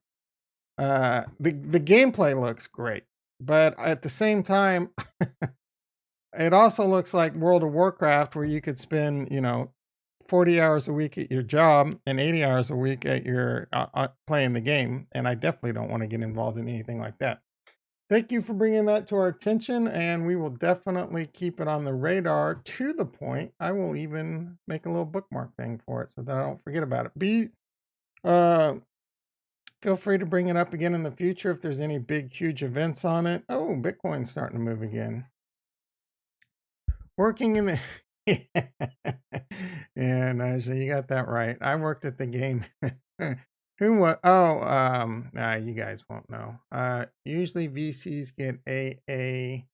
The gameplay looks great, but at the same time, it also looks like World of Warcraft, where you could spend, 40 hours a week at your job and 80 hours a week at your playing the game. And I definitely don't want to get involved in anything like that. Thank you for bringing that to our attention, and we will definitely keep it on the radar. To the point, I will even make a little bookmark thing for it so that I don't forget about it. Uh, Feel free to bring it up again in the future if there's any big, huge events on it. Oh, Bitcoin's starting to move again. Working in the yeah, Nigel, you got that right. I worked at the game. Who what? Oh, you guys won't know. Usually VCs get AA,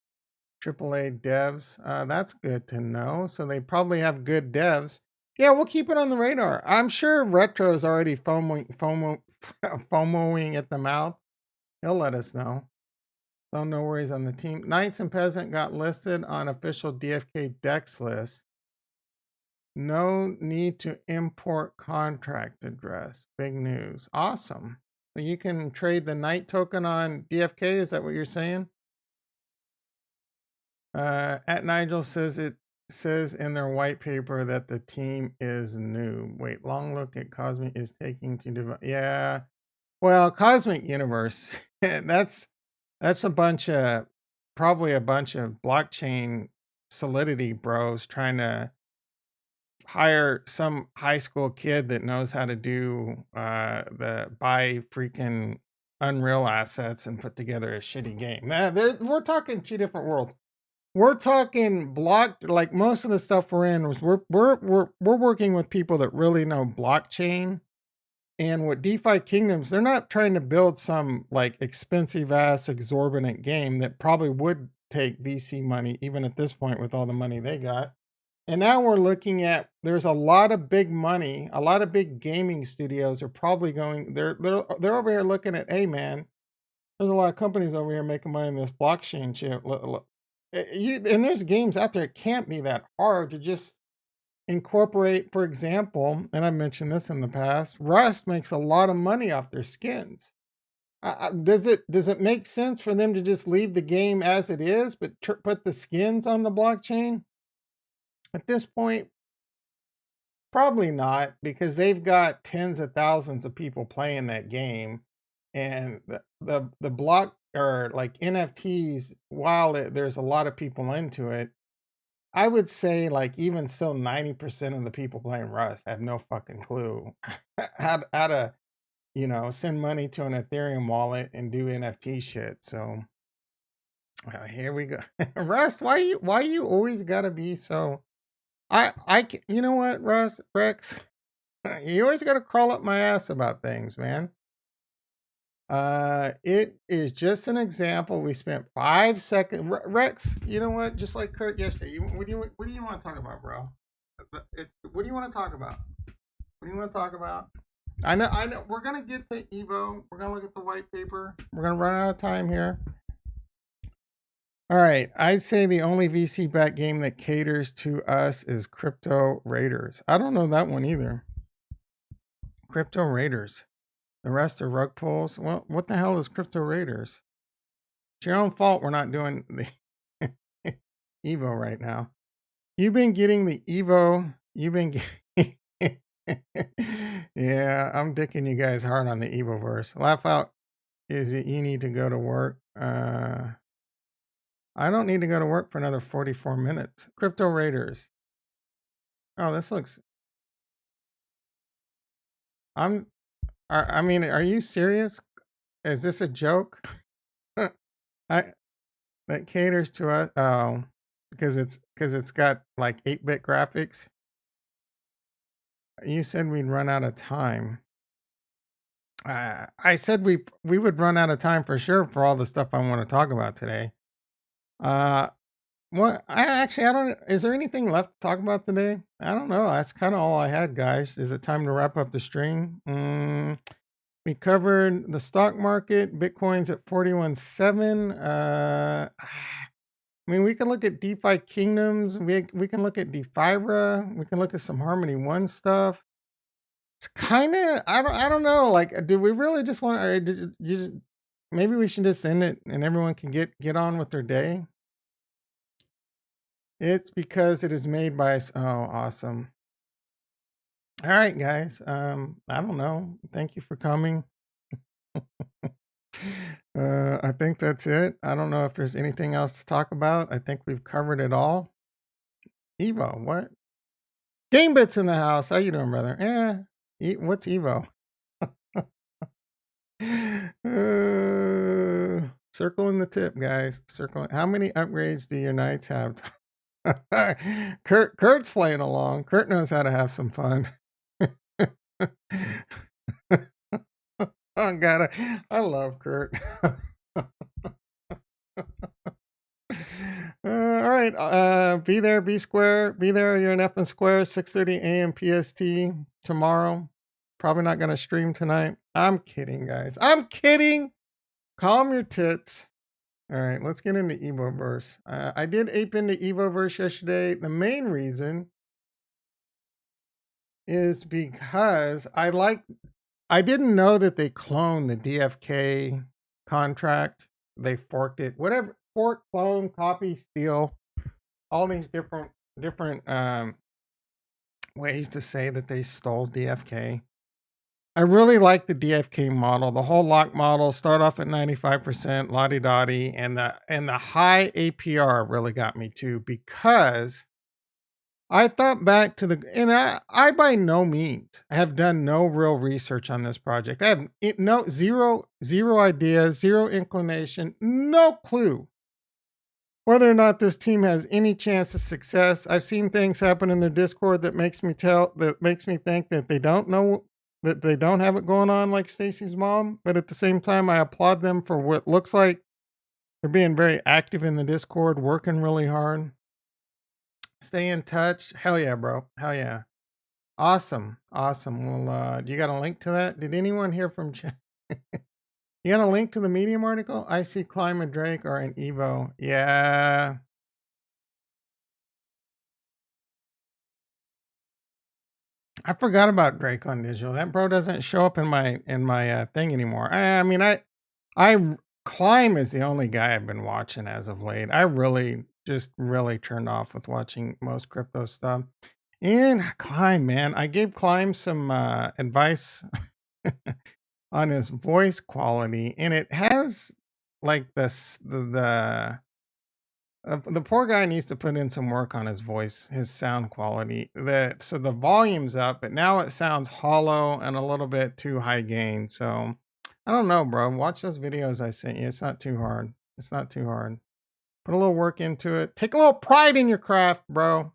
AAA devs. That's good to know. So they probably have good devs. Yeah, we'll keep it on the radar. I'm sure Retro's already FOMOing at the mouth. He'll let us know. So no worries on the team. Knights and Peasant got listed on official DFK Dex list. No need to import contract address. Big news. Awesome. So you can trade the Knight token on DFK. Is that what you're saying? At Nigel says in their white paper that the team is new. Wait, long look at Cosmic is taking to develop. Yeah. Well, Cosmic Universe. That's a bunch of probably a bunch of blockchain solidity bros trying to hire some high school kid that knows how to do the buy freaking Unreal assets and put together a shitty game. We're talking two different worlds. We're talking like most of the stuff we're in was we're working with people that really know blockchain. And with DeFi Kingdoms, they're not trying to build some like expensive ass exorbitant game that probably would take VC money even at this point with all the money they got. And now we're looking at there's a lot of big money, a lot of big gaming studios are probably going they're over here looking at, hey man, there's a lot of companies over here making money in this blockchain shit. And there's games out there. It can't be that hard to just incorporate, for example, and I mentioned this in the past, Rust makes a lot of money off their skins. Does it make sense for them to just leave the game as it is, but put the skins on the blockchain? At this point, probably not, because they've got tens of thousands of people playing that game, and the block or like NFTs, while there's a lot of people into it, I would say like even still 90% of the people playing Rust have no fucking clue how to, send money to an Ethereum wallet and do NFT shit. So here we go. Rust, why you always gotta be so you know what, Russ, Rex, you always gotta crawl up my ass about things, man. It is just an example. We spent 5 seconds. Rex, you know what? Just like Kurt yesterday. What do you want to talk about, bro? What do you want to talk about? What do you want to talk about? I know. We're gonna get to Evo. We're gonna look at the white paper. We're gonna run out of time here. All right. I'd say the only VC backed game that caters to us is Crypto Raiders. I don't know that one either. Crypto Raiders. The rest are rug pulls. Well, what the hell is Crypto Raiders? It's your own fault we're not doing the Evo right now. You've been getting the Evo. You've been yeah, I'm dicking you guys hard on the Evoverse. Laugh out is that you need to go to work. I don't need to go to work for another 44 minutes. Crypto Raiders. Oh, this looks I mean, are you serious? Is this a joke? I that caters to us. Oh, because it's got like 8-bit graphics. You said we'd run out of time. I said we would run out of time for sure for all the stuff I want to talk about today. Uh, what I don't. Is there anything left to talk about today? I don't know. That's kind of all I had, guys. Is it time to wrap up the stream? We covered the stock market. Bitcoin's at 41.7. I mean, we can look at DeFi Kingdoms. We can look at DeFibra. We can look at some Harmony One stuff. It's kind of I don't know. Like, do we really just want? Or did you, maybe we should just end it and everyone can get on with their day. It's because it is made by us. Oh, awesome. All right, guys. I don't know. Thank you for coming. I think that's it. I don't know if there's anything else to talk about. I think we've covered it all. Evo, what? Game Bits in the house. How you doing, brother? What's Evo? Circling the tip, guys. Circling. How many upgrades do your knights have? Kurt's playing along. Kurt knows how to have some fun. Oh God, I love Kurt. All right, be there, be square, be there. You're in F and Square, 6:30 a.m. PST tomorrow. Probably not gonna stream tonight. I'm kidding, guys. I'm kidding. Calm your tits. All right, let's get into Evoverse. I did ape into Evoverse yesterday. The main reason is because I didn't know that they cloned the DFK contract. They forked it. Whatever, fork, clone, copy, steal. All these different ways to say that they stole DFK. I really like the DFK model. The whole lock model start off at 95%, lottie dottie, and the high APR really got me too, because I thought back to I by no means have done no real research on this project. I have zero ideas, zero inclination, no clue whether or not this team has any chance of success. I've seen things happen in their Discord that makes me think that they don't know, that they don't have it going on like Stacy's mom. But at the same time, I applaud them for what looks like they're being very active in the Discord, working really hard. Stay in touch. Hell yeah, bro. Hell yeah. Awesome. Well, you got a link to that? Did anyone hear from You got a link to the Medium article? I see Climb and Drake are in Evo. Yeah. I forgot about Drake on digital. That bro doesn't show up in my thing anymore. I mean, Climb is the only guy I've been watching as of late. I really turned off with watching most crypto stuff. And Climb, man, I gave Climb some advice on his voice quality, and it has like the poor guy needs to put in some work on his voice, his sound quality. So the volume's up, but now it sounds hollow and a little bit too high gain. So I don't know, bro. Watch those videos I sent you. It's not too hard. It's not too hard. Put a little work into it. Take a little pride in your craft, bro.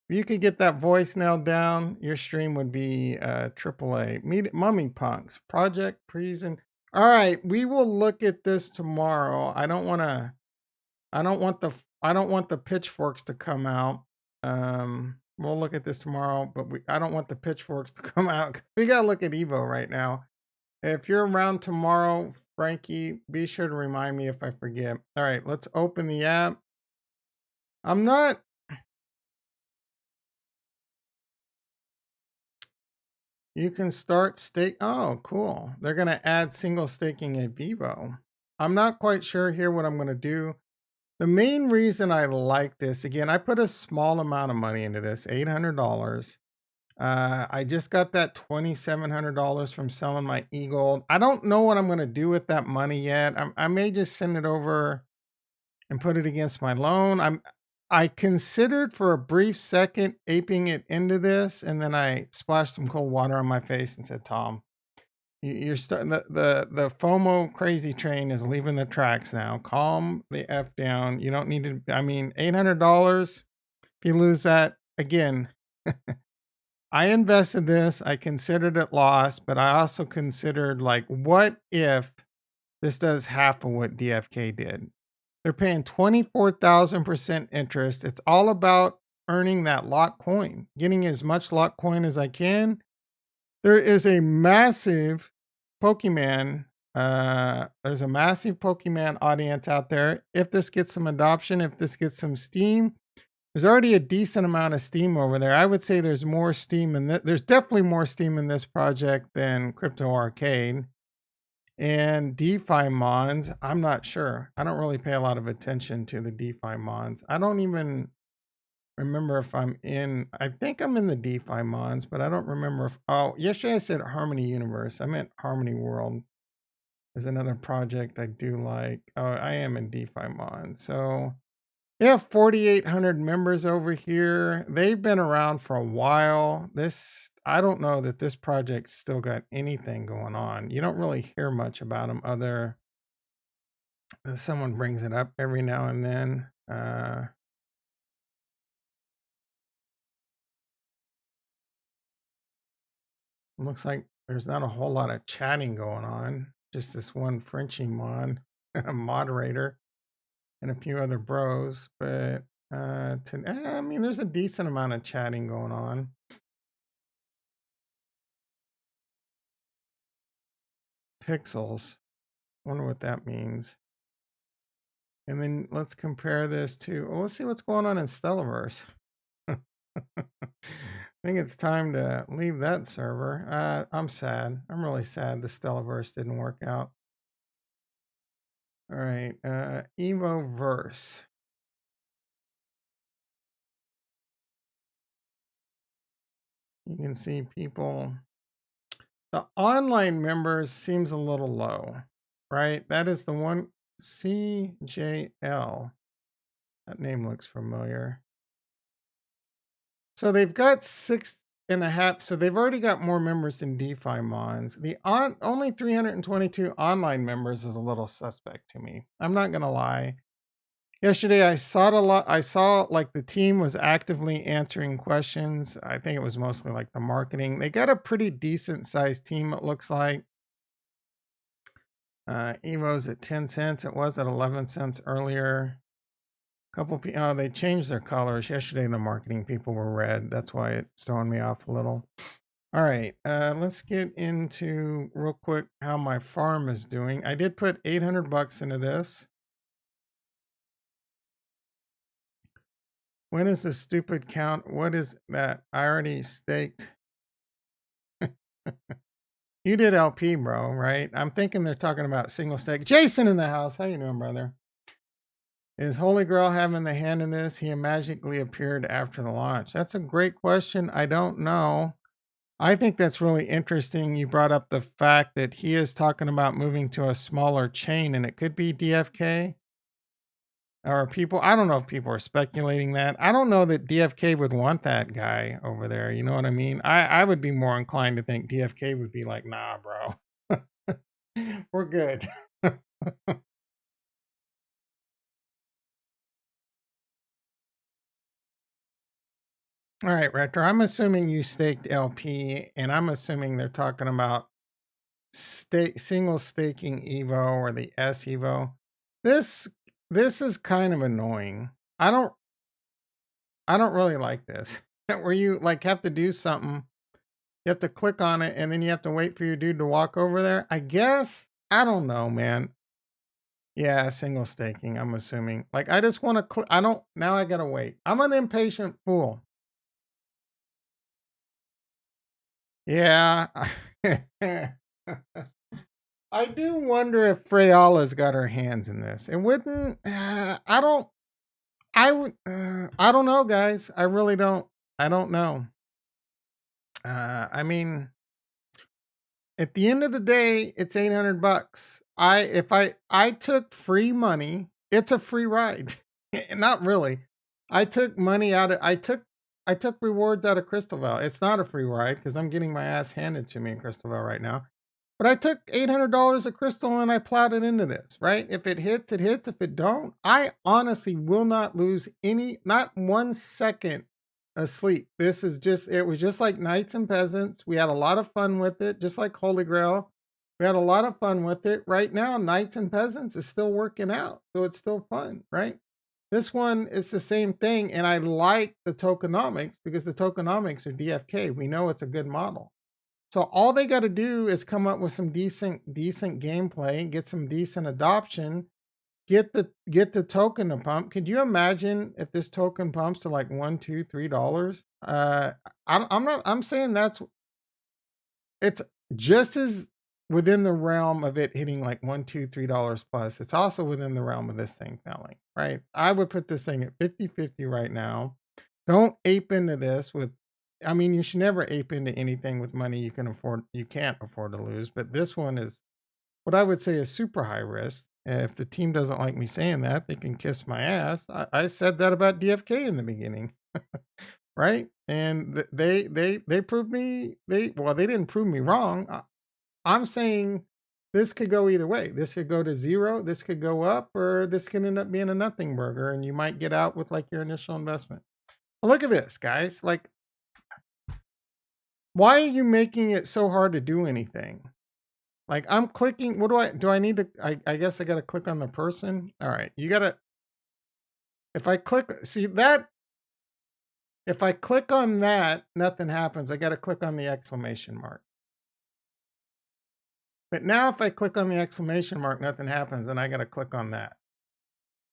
If you could get that voice nailed down, your stream would be AAA. Mummy Punks, Project Prison. All right, we will look at this tomorrow. I don't want the pitchforks to come out. We'll look at this tomorrow, but I don't want the pitchforks to come out. We gotta look at Evo right now. If you're around tomorrow, Frankie, be sure to remind me if I forget. All right, let's open the app. You can start stake. Oh, cool. They're going to add single staking at Vivo. I'm not quite sure here what I'm going to do. The main reason I like this, again, I put a small amount of money into this, $800. I just got that $2,700 from selling my e-gold. I don't know what I'm going to do with that money yet. I may just send it over and put it against my loan. I considered for a brief second aping it into this, and then I splashed some cold water on my face and said, Tom, you're starting the FOMO crazy train is leaving the tracks now. Calm the F down. You don't need to, I mean, $800. If you lose that, again, I invested this. I considered it lost, but I also considered, like, what if this does half of what DFK did? They're paying 24,000% interest. It's all about earning that lock coin, getting as much lock coin as I can. There is a massive Pokemon There's a massive Pokemon audience out there. If this gets some adoption, if this gets some steam, there's already a decent amount of steam over there. I would say there's more steam in this. There's definitely more steam in this project than Crypto Arcade. And DeFi Mons, I'm not sure. I don't really pay a lot of attention to the DeFi Mons. I don't even remember if I'm in, I think I'm in the DeFi Mons, but I don't remember if, oh, yesterday I said Harmony Universe. I meant Harmony World is another project I do like. Oh, I am in DeFi Mons. So we have 4,800 members over here. They've been around for a while. I don't know that this project's still got anything going on. You don't really hear much about them other than someone brings it up every now and then. Looks like there's not a whole lot of chatting going on. Just this one Frenchie mod, a moderator, and a few other bros. But I mean, there's a decent amount of chatting going on. Pixels. Wonder what that means. And then let's compare this to, well, let's see what's going on in Stellaverse. I think it's time to leave that server. I'm sad. I'm really sad the Stellaverse didn't work out. All right, Evoverse. You can see people. The online members seems a little low, right? That is the one, CJL. That name looks familiar. So they've got 6.5. So they've already got more members than DeFi Mons. The only 322 online members is a little suspect to me. I'm not gonna lie. Yesterday I saw it a lot. I saw like the team was actively answering questions. I think it was mostly like the marketing. They got a pretty decent sized team, it looks like. Evo's at 10 cents. It was at 11 cents earlier. Couple people, oh, they changed their colors. Yesterday the marketing people were red. That's why it's throwing me off a little. All right, let's get into real quick how my farm is doing. I did put 800 bucks into this. When is the stupid count? What is that? I already staked. You did LP, bro, right? I'm thinking they're talking about single stake. Jason in the house. How you doing, brother? Is Holy Grail having the hand in this? He magically appeared after the launch. That's a great question. I don't know. I think that's really interesting. You brought up the fact that he is talking about moving to a smaller chain, and it could be DFK. Or people, I don't know if people are speculating that. I don't know that DFK would want that guy over there. You know what I mean? I would be more inclined to think DFK would be like, nah, bro. We're good. All right, Rector. I'm assuming you staked LP, and I'm assuming they're talking about single staking Evo or the S Evo. This is kind of annoying. I don't really like this. Where you like have to do something, you have to click on it, and then you have to wait for your dude to walk over there. I guess I don't know, man. Yeah, single staking. I'm assuming. Like I just want to click. I don't. Now I gotta wait. I'm an impatient fool. Yeah. I do wonder if Freyala's got her hands in this. It wouldn't. I don't. I would. I don't know, guys. I really don't. I don't know. I mean, at the end of the day, it's 800 bucks. I took free money, it's a free ride. Not really. I took money out of I took rewards out of Crystal Valley. It's not a free ride because I'm getting my ass handed to me in Crystal Valley right now. But I took $800 of Crystal and I plowed it into this, right? If it hits, it hits. If it don't, I honestly will not lose not 1 second asleep. This is just, it was just like Knights and Peasants. We had a lot of fun with it, just like Holy Grail. We had a lot of fun with it. Right now, Knights and Peasants is still working out, so it's still fun, right? This one is the same thing, and I like the tokenomics because the tokenomics are DFK. We know it's a good model. So all they got to do is come up with some decent gameplay, get some decent adoption, get the token to pump. Could you imagine if this token pumps to like $1, $2, $3? I'm not. I'm saying it's just as within the realm of it hitting like $1, $2, $3 plus. It's also within the realm of this thing failing, right? I would put this thing at 50-50 right now. Don't ape into this with, I mean, you should never ape into anything with money you can't afford to lose. But this one is what I would say is super high risk. If the team doesn't like me saying that, they can kiss my ass. I said that about DFK in the beginning, right? And they proved me they didn't prove me wrong. I'm saying this could go either way. This could go to zero, this could go up, or this could end up being a nothing burger, and you might get out with like your initial investment. Well, look at this, guys. Like, why are you making it so hard to do anything? Like, I'm clicking. What do I need to? I guess I got to click on the person. All right, you got to. If I click, see that. If I click on that, nothing happens. I got to click on the exclamation mark. But now if I click on the exclamation mark, nothing happens, and I got to click on that.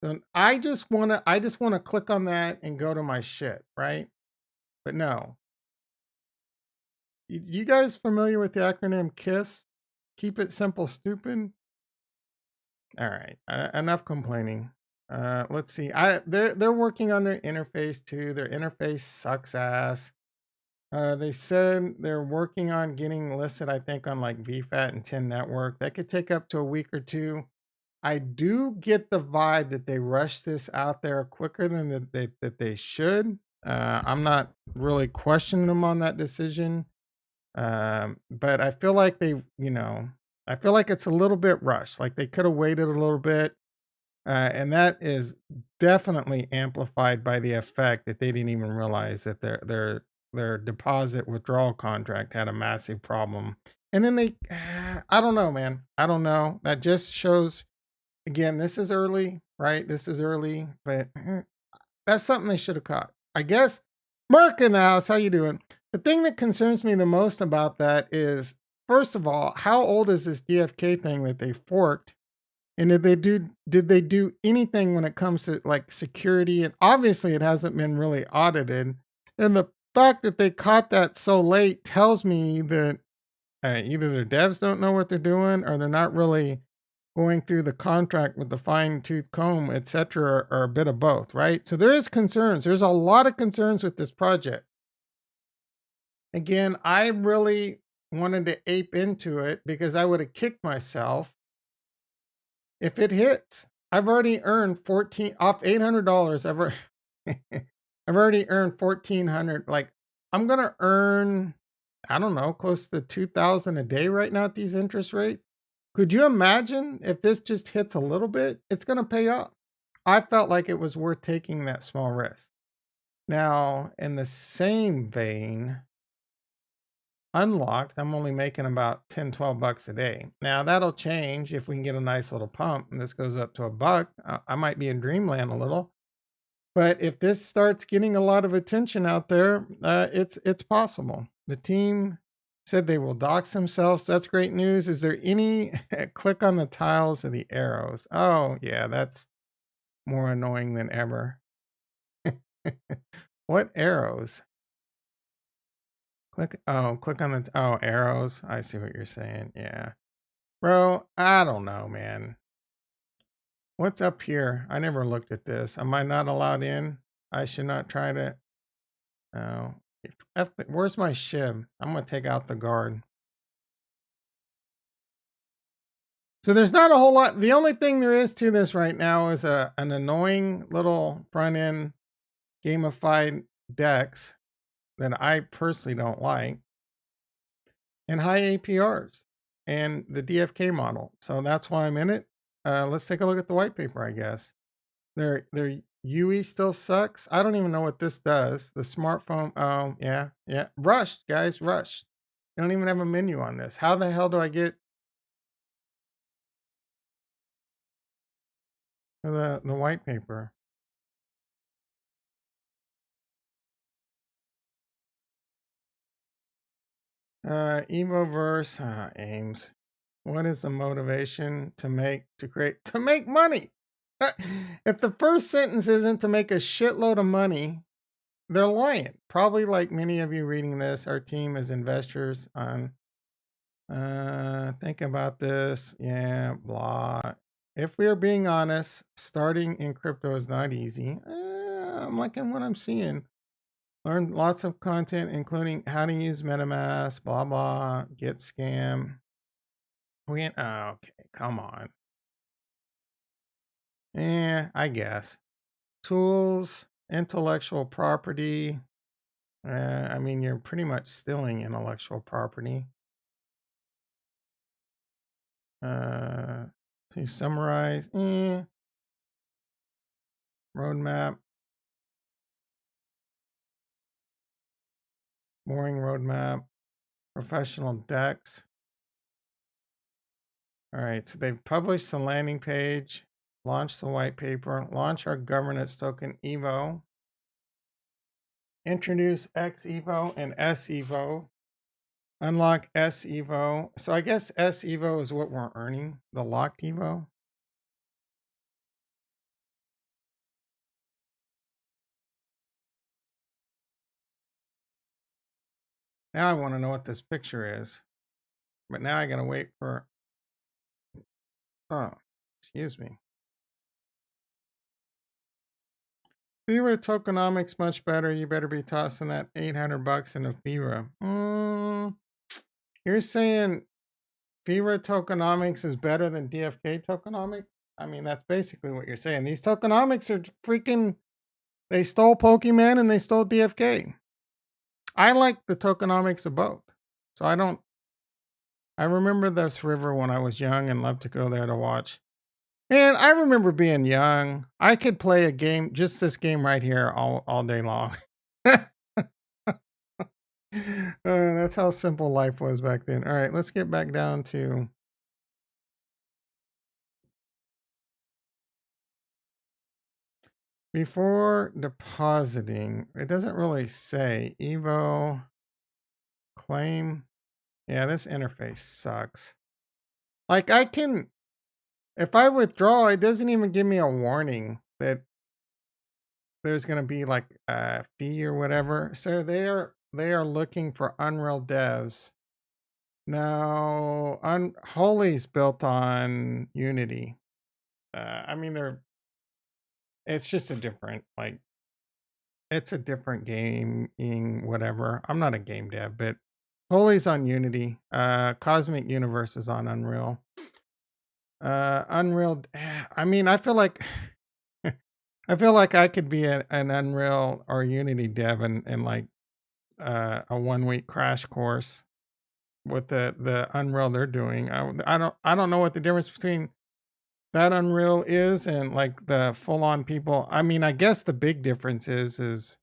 So I just want to click on that and go to my shit, right? But no. You guys familiar with the acronym KISS? Keep it simple, stupid. All right, enough complaining. Let's see. They're working on their interface too. Their interface sucks ass. They said they're working on getting listed, I think, on like VFAT and 10 Network. That could take up to a week or two. I do get the vibe that they rushed this out there quicker than that they should. I'm not really questioning them on that decision. But I feel like I feel like it's a little bit rushed. Like they could have waited a little bit. And that is definitely amplified by the effect that they didn't even realize that their deposit withdrawal contract had a massive problem. And then I don't know, man. I don't know. That just shows, again, this is early, right? This is early, but that's something they should have caught. I guess. Mark in the house, how you doing? The thing that concerns me the most about that is, first of all, how old is this DFK thing that they forked? And did they do anything when it comes to like security? And obviously it hasn't been really audited. And the fact that they caught that so late tells me that either their devs don't know what they're doing, or they're not really going through the contract with the fine tooth comb, etc., or a bit of both, right? So there is concerns. There's a lot of concerns with this project. Again, I really wanted to ape into it because I would have kicked myself if it hits. I've already earned 14 off $800. I've already earned 1,400. Like, I'm gonna earn, I don't know, close to 2,000 a day right now at these interest rates. Could you imagine if this just hits a little bit? It's gonna pay off. I felt like it was worth taking that small risk. Now, in the same vein, unlocked, I'm only making about 10, 12 bucks a day. Now that'll change if we can get a nice little pump and this goes up to a buck. I might be in dreamland a little, but if this starts getting a lot of attention out there, it's possible. The team said they will dox themselves. That's great news. Is there any click on the tiles of the arrows? Oh yeah, that's more annoying than ever. What arrows? Click on the, arrows. I see what you're saying. Yeah. Bro, I don't know, man. What's up here? I never looked at this. Am I not allowed in? I should not try to. Oh, where's my shib? I'm gonna take out the guard. So there's not a whole lot. The only thing there is to this right now is an annoying little front end gamified DEX that I personally don't like, and high APRs and the DFK model. So that's why I'm in it. Let's take a look at the white paper, I guess. Their UE still sucks. I don't even know what this does. The smartphone. Oh, yeah. Yeah. Rushed, guys. Rushed. They don't even have a menu on this. How the hell do I get the white paper? Evoverse aims. What is the motivation to make money? If the first sentence isn't to make a shitload of money, they're lying. Probably like many of you reading this, our team is investors on think about this. Yeah, blah. If we're being honest, starting in crypto is not easy. I'm liking what I'm seeing. Learn lots of content, including how to use MetaMask, blah blah, get scam. Okay, come on. I guess. Tools, intellectual property. I mean, you're pretty much stealing intellectual property. To summarize, roadmap, boring roadmap, professional decks. All right, so they've published the landing page, launched the white paper, launch our governance token Evo, introduce X Evo and S Evo, unlock S Evo. So I guess S Evo is what we're earning, the locked Evo. Now I want to know what this picture is, but now I gotta wait for. Oh, excuse me. Fira tokenomics much better. You better be tossing that $800 in a Fira. You're saying Fira tokenomics is better than DFK tokenomics? I mean, that's basically what you're saying. These tokenomics are freaking. They stole Pokemon and they stole DFK. I like the tokenomics of both. So I don't. I remember this river when I was young and loved to go there to watch. Man, I remember being young. I could play a game, just this game right here, all day long. That's how simple life was back then. All right, let's get back down to. Before depositing, it doesn't really say Evo claim. Yeah, this interface sucks. Like I can, if I withdraw, it doesn't even give me a warning that there's going to be like a fee or whatever. So they are looking for Unreal devs. Now, Holy's built on Unity. I mean, it's just a different like it's a different gaming whatever. I'm not a game dev, but Holy's on Unity. Cosmic Universe is on Unreal. Unreal. I mean, I feel like I feel like I could be an Unreal or Unity dev in like a 1 week crash course with the Unreal they're doing. I don't know what the difference between that Unreal is and like the full on people. I mean, I guess the big difference is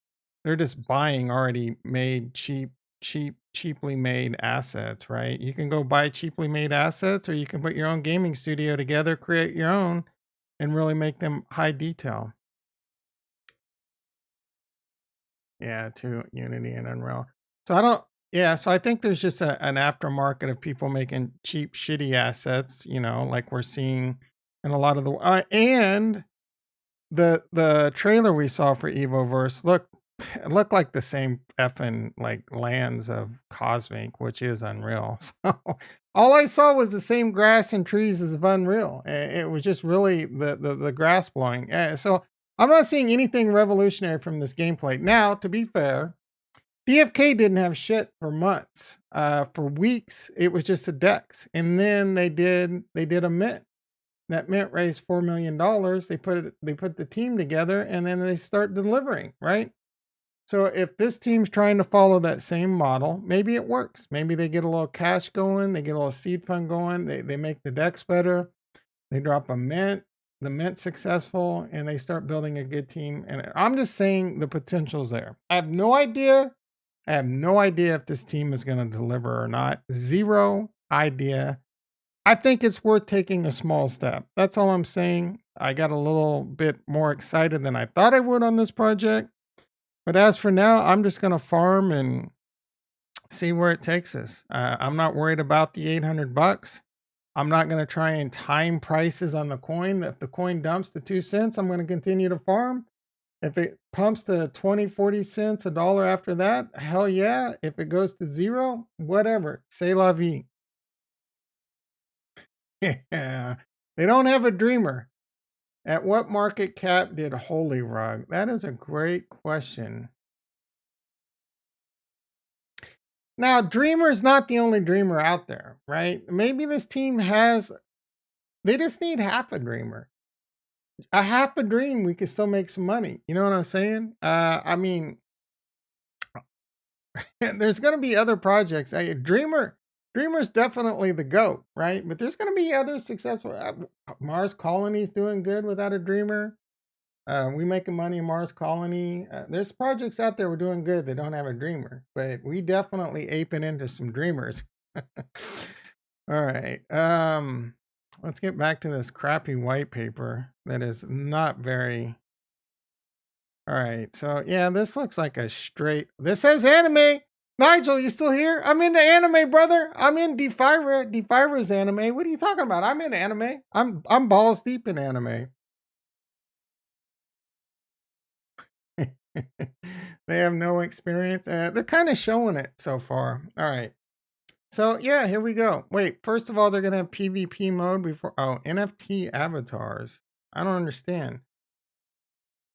they're just buying already made cheaply made assets, right? You can go buy cheaply made assets or you can put your own gaming studio together, create your own and really make them high detail. Yeah, to Unity and Unreal. So I don't. Yeah, so I think there's just an aftermarket of people making cheap, shitty assets. Like we're seeing in a lot of and the trailer we saw for Evoverse looked like the same effing like lands of Cosmic, which is Unreal. So all I saw was the same grass and trees as of Unreal. It was just really the grass blowing. So I'm not seeing anything revolutionary from this gameplay. Now, to be fair, DFK didn't have shit for months. For weeks, it was just a Dex, and then they did a mint. That mint raised $4 million. They put the team together, and then they start delivering. Right. So if this team's trying to follow that same model, maybe it works. Maybe they get a little cash going, they get a little seed fund going, they make the Dex better, they drop a mint, the mint successful, and they start building a good team. And I'm just saying the potential's there. I have no idea. If this team is going to deliver or not. Zero idea. I think it's worth taking a small step. That's all I'm saying. I got a little bit more excited than I thought I would on this project. But as for now, I'm just going to farm and See where it takes us. I'm not worried about the 800 bucks. I'm not going to try and time prices on the coin. If the coin dumps to 2 cents, I'm going to continue to farm. If it pumps to 20, 40 cents, a dollar after that, hell yeah. If it goes to zero, whatever. C'est la vie. Yeah. They don't have a dreamer. At what market cap did Holy Rug? That is a great question. Now, Dreamer is not the only Dreamer out there, right? Maybe this team has, they just need half a Dreamer. A half a dream, we could still make some money. You know what I'm saying? I mean, there's going to be other projects. Dreamer's definitely the GOAT, right? But there's going to be other successful. Mars Colony's doing good without a Dreamer. We making money in Mars Colony. There's projects out there we're doing good. They don't have a Dreamer, but we definitely aping into some Dreamers. All right. Let's get back to this crappy white paper that is not very. All right. So yeah, this looks like a straight. This says anime. Nigel, you still here? I'm into anime, brother. I'm in Defira. Defira's anime. What are you talking about? I'm in anime. I'm balls deep in anime. They have no experience. They're kind of showing it so far. All right. So yeah, here we go. Wait, first of all, they're gonna have PvP mode before. Oh, NFT avatars. I don't understand.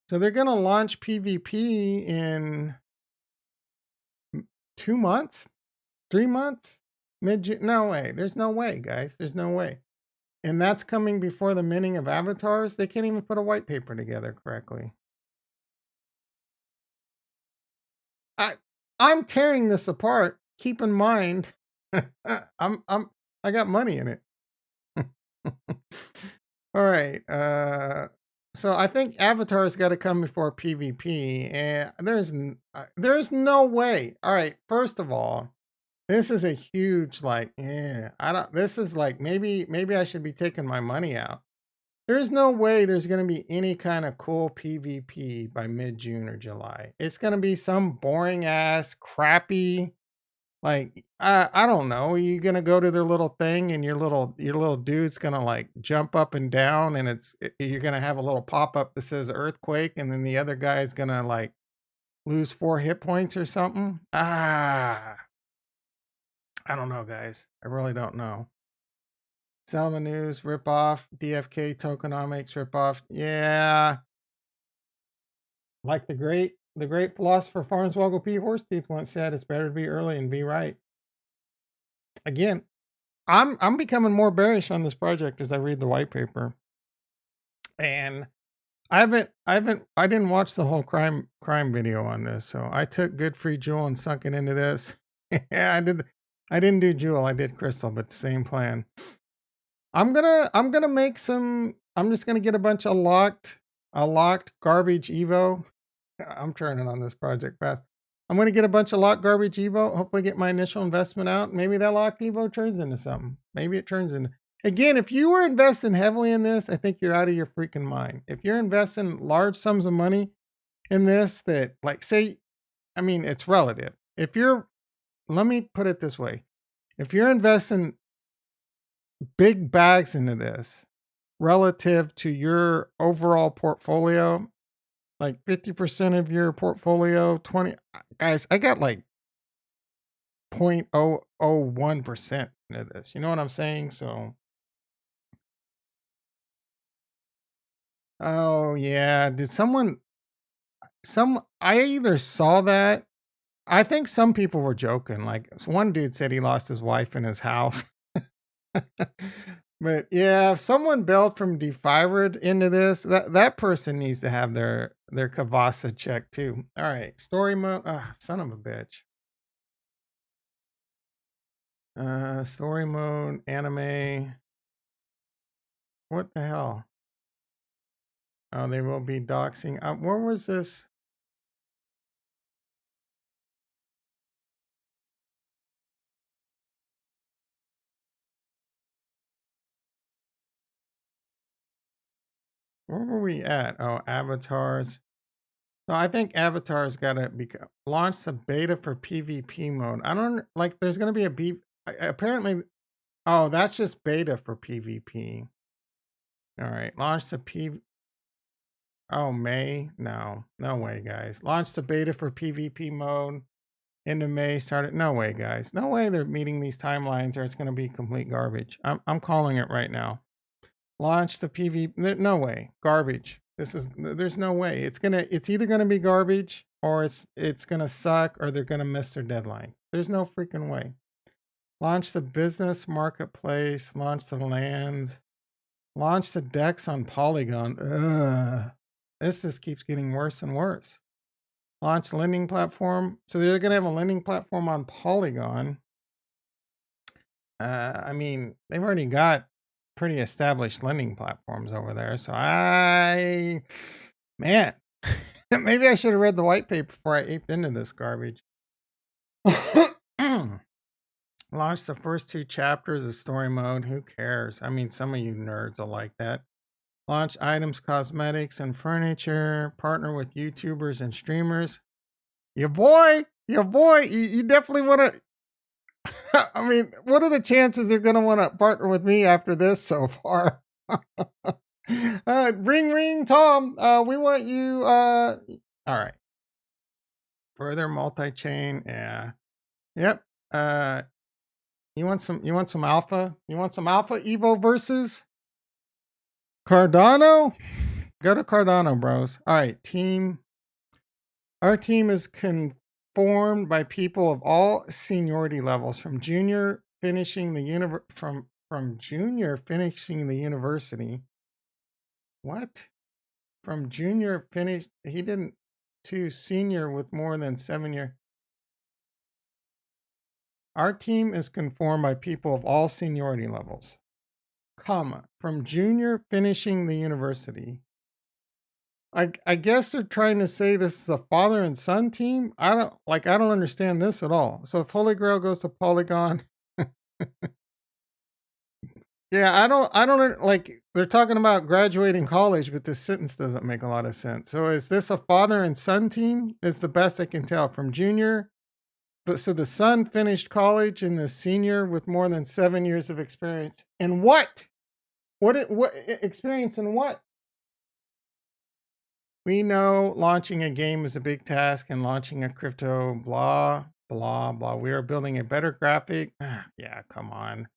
So they're gonna launch PvP in 2 months, 3 months, mid. No way. There's no way, guys. There's no way. And that's coming before the minting of avatars. They can't even put a white paper together correctly. I'm tearing this apart. Keep in mind, I got money in it. All right. So I think Avatar's got to come before PvP, and there's no way. All right. First of all, this is a huge like. Yeah, I don't. This is like maybe I should be taking my money out. There's no way there's going to be any kind of cool PvP by mid June or July. It's going to be some boring ass, crappy. Like I don't know. You're gonna go to their little thing, and your little dude's gonna like jump up and down, and you're gonna have a little pop up that says earthquake, and then the other guy's gonna like lose 4 hit points or something. I don't know, guys. I really don't know. Selma News ripoff, DFK tokenomics ripoff. Yeah, like the great philosopher Farnswoggle P. Horsetooth once said, "It's better to be early and be right." Again, I'm becoming more bearish on this project as I read the white paper, and I didn't watch the whole crime video on this, so I took good free Jewel and sunk it into this. Yeah, I didn't do Jewel, I did Crystal, but the same plan. I'm gonna make some. I'm just gonna get a locked garbage Evo. I'm turning on this project fast. I'm gonna get a bunch of locked garbage Evo. Hopefully, get my initial investment out. Maybe that locked Evo turns into something. Maybe it turns into. Again, if you were investing heavily in this, I think you're out of your freaking mind. If you're investing large sums of money in this, that like say, I mean, it's relative. If you're, let me put it this way: if you're investing big bags into this relative to your overall portfolio, like 50% of your portfolio, 20 guys, I got like 0.001% into this. You know what I'm saying? So, oh yeah, did I either saw that. I think some people were joking. Like one dude said he lost his wife in his house. But yeah, if someone bailed from Defired into this, that person needs to have their Kavasa checked too. All right, story mode. Son of a bitch. Story mode, anime. What the hell? Oh, they will be doxing. Where was this? Where were we at? Oh, avatars. So I think Avatar's gotta be launch the beta for PvP mode. I don't like. There's gonna be a apparently. Oh, that's just beta for PvP. All right, launch the Oh, May? No, no way, guys. Launch the beta for PvP mode into May. Started. No way, guys. No way they're meeting these timelines, or it's gonna be complete garbage. I'm calling it right now. Launch the PvP. No way, garbage. There's no way. It's either gonna be garbage or it's gonna suck or they're gonna miss their deadline. There's no freaking way. Launch the business marketplace. Launch the lands. Launch the decks on Polygon. Ugh. This just keeps getting worse and worse. Launch lending platform. So they're gonna have a lending platform on Polygon. I mean, they've already got pretty established lending platforms over there. So man, maybe I should have read the white paper before I aped into this garbage. Launch the first 2 chapters of story mode. Who cares? I mean, some of you nerds will like that. Launch items, cosmetics, and furniture. Partner with YouTubers and streamers. Your boy, you definitely want to. I mean, what are the chances they're going to want to partner with me after this so far? Ring, ring, Tom. We want you. All right. Further multi-chain. Yeah. Yep. You want some alpha? You want some alpha Evoverses? Cardano? Go to Cardano, bros. All right, team. Our team is formed by people of all seniority levels, from junior finishing the from junior finishing the university. What? From junior finish he didn't to senior with more than 7 years. Our team is conformed by people of all seniority levels, comma, from junior finishing the university. I guess they're trying to say this is a father and son team. I don't understand this at all. So if Holy Grail goes to Polygon, yeah, I don't like they're talking about graduating college, but this sentence doesn't make a lot of sense. So is this a father and son team? It's the best I can tell. From junior, so the son finished college and the senior with more than 7 years of experience. And what? What experience in what? We know launching a game is a big task and launching a crypto, blah, blah, blah. We are building a better graphic. Yeah, come on.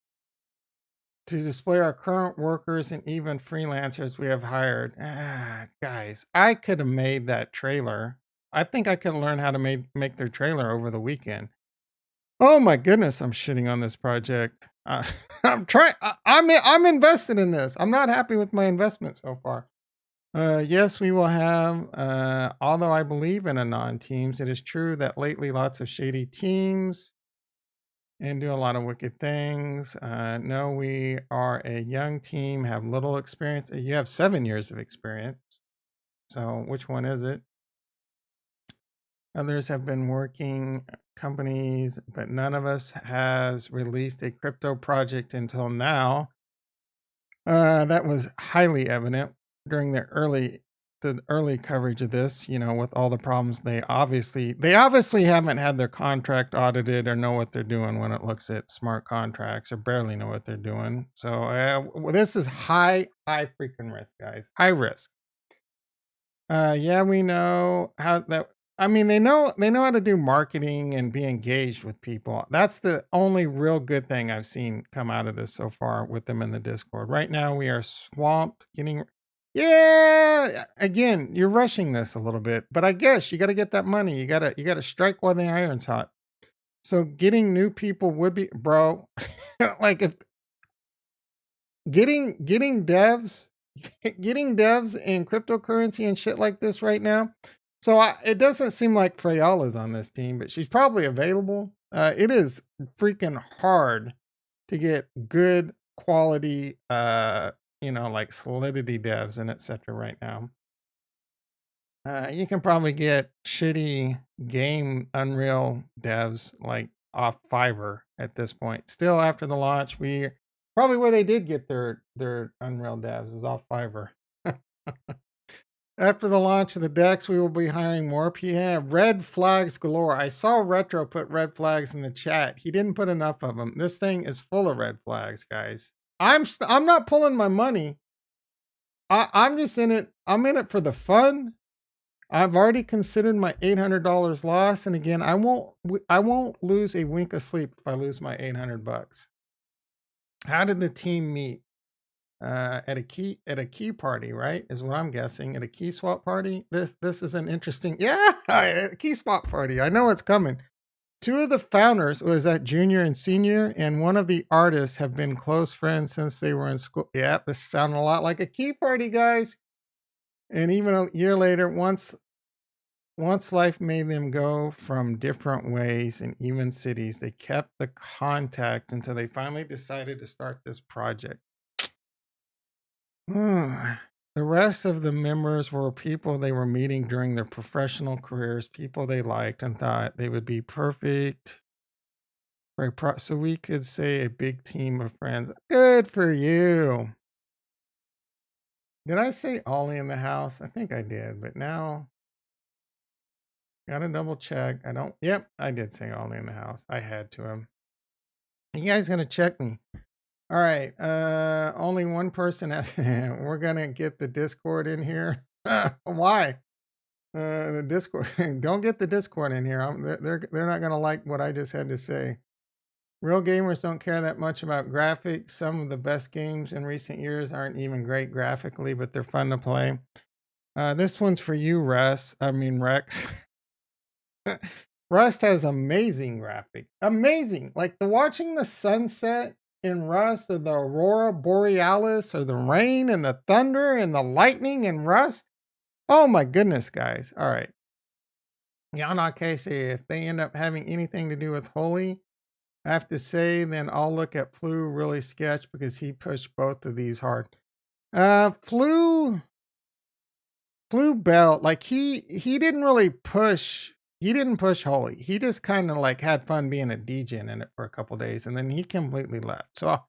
To display our current workers and even freelancers we have hired. Guys, I could have made that trailer. I think I could learn how to make their trailer over the weekend. Oh my goodness, I'm shitting on this project. I'm trying. I'm invested in this. I'm not happy with my investment so far. Yes, we will have, although I believe in Anon teams, it is true that lately lots of shady teams and do a lot of wicked things. No, we are a young team, have little experience. You have 7 years of experience. So which one is it? Others have been working companies, but none of us has released a crypto project until now. That was highly evident during the early coverage of this, with all the problems. They obviously haven't had their contract audited or know what they're doing when it looks at smart contracts, or barely know what they're doing. So this is high freaking risk, guys. High risk. Yeah, we know how that. I mean, they know how to do marketing and be engaged with people. That's the only real good thing I've seen come out of this so far with them in the Discord. Right now, we are swamped getting. Yeah, again, you're rushing this a little bit, but I guess you got to get that money. You gotta strike while the iron's hot. So getting new people would be, bro. Like if getting devs getting devs in cryptocurrency and shit like this right now. So it doesn't seem like Freyala's on this team, but she's probably available. It is freaking hard to get good quality, like Solidity devs and etc. right now. You can probably get shitty game Unreal devs like off Fiverr at this point. Still, after the launch, we probably where they did get their Unreal devs is off Fiverr. After the launch of the decks, we will be hiring more PM. Red flags galore. I saw Retro put red flags in the chat. He didn't put enough of them. This thing is full of red flags, guys. I'm not pulling my money. I'm just in it. I'm in it for the fun. I've already considered my $800 loss, and again, I won't lose a wink of sleep if I lose my 800 bucks. How did the team meet? At a key party, right? Is what I'm guessing. At a key swap party. This is an interesting, yeah, a key swap party. I know it's coming. Two of the founders was at junior and senior, and one of the artists have been close friends since they were in school. Yeah, this sounded a lot like a key party, guys. And even a year later, once life made them go from different ways in even cities, they kept the contact until they finally decided to start this project. The rest of the members were people they were meeting during their professional careers, people they liked and thought they would be perfect. So we could say a big team of friends. Good for you. Did I say Ollie in the house? I think I did, but now gotta double check. I don't. Yep, I did say Ollie in the house. I had to him. You guys gonna check me? All right. Only one person. We're gonna get the Discord in here. Why? The Discord. Don't get the Discord in here. They're not gonna like what I just had to say. Real gamers don't care that much about graphics. Some of the best games in recent years aren't even great graphically, but they're fun to play. This one's for you, Russ. I mean Rex. Rust has amazing graphic. Amazing. Like the watching the sunset in Rust, or the aurora borealis, or the rain and the thunder and the lightning in Rust. Oh my goodness, guys. All right. Yana Casey, if they end up having anything to do with Holy, I have to say, then I'll look at Flu really sketch because he pushed both of these hard. Flu Belt, like he didn't really push. He didn't push Holy. He just kind of like had fun being a degen in it for a couple days, and then he completely left. So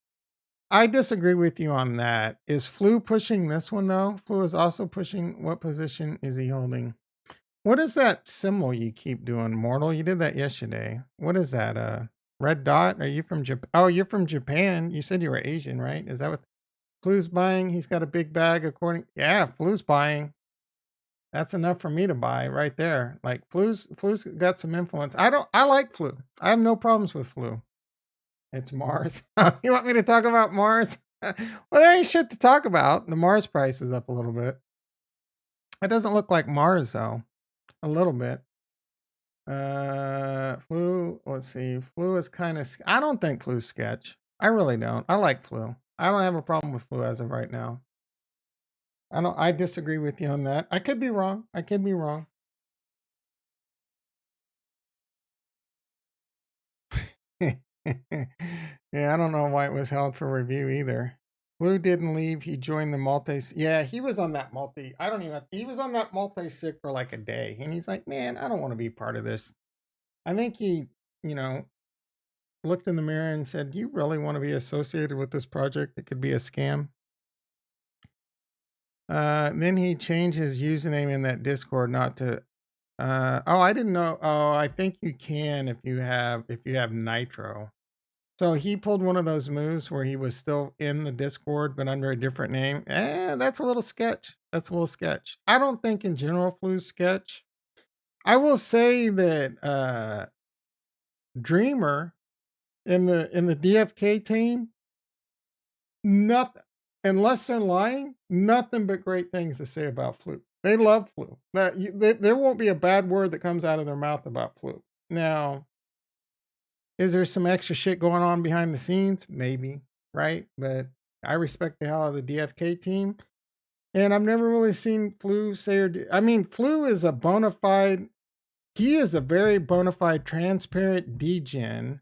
I disagree with you on that. Is Flu pushing this one though? Flu is also pushing. What position is he holding? What is that symbol you keep doing, Mortal? You did that yesterday. What is that? Red dot? Are you from Japan? Oh, you're from Japan. You said you were Asian, right? Is that what Flu's buying? He's got a big bag according. Yeah, Flu's buying. That's enough for me to buy right there. Like Flu's got some influence. I like Flu. I have no problems with Flu. It's Mars. You want me to talk about Mars? Well, there ain't shit to talk about. The Mars price is up a little bit. It doesn't look like Mars though. A little bit. Flu, let's see. Flu is kind of, I don't think Flu's sketch. I really don't. I like Flu. I don't have a problem with Flu as of right now. I disagree with you on that. I could be wrong. I could be wrong. Yeah, I don't know why it was held for review either. Blue didn't leave. He joined the multi. Yeah, he was on that multi. I don't even. He was on that multi sig for like a day, and he's like, "Man, I don't want to be part of this." I think he, you know, looked in the mirror and said, "Do you really want to be associated with this project? It could be a scam." Then he changed his username in that Discord not to. Oh, I didn't know. Oh, I think you can if you have Nitro. So he pulled one of those moves where he was still in the Discord but under a different name. That's a little sketch. That's a little sketch. I don't think in general Flu's sketch. I will say that Dreamer in the DFK team, nothing, unless they're lying, nothing but great things to say about Flu. They love Flu. There won't be a bad word that comes out of their mouth about Flu. Now, is there some extra shit going on behind the scenes? Maybe, right? But I respect the hell out of the DFK team. And I've never really seen Flu say I mean, Flu is a bona fide, he is a very bona fide, transparent degen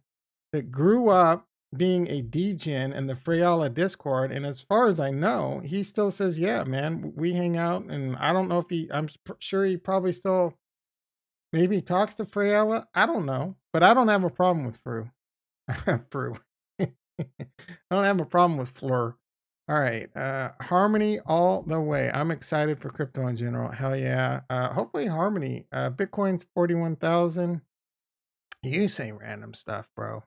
that grew up being a degen in the Freyala Discord. And as far as I know, he still says, yeah, man, we hang out. And I don't know if I'm sure he probably still maybe talks to Freyala. I don't know. But I don't have a problem with Fru. Fru. I don't have a problem with Fleur. All right. Harmony all the way. I'm excited for crypto in general. Hell yeah. Hopefully Harmony. Bitcoin's 41,000. You say random stuff, bro.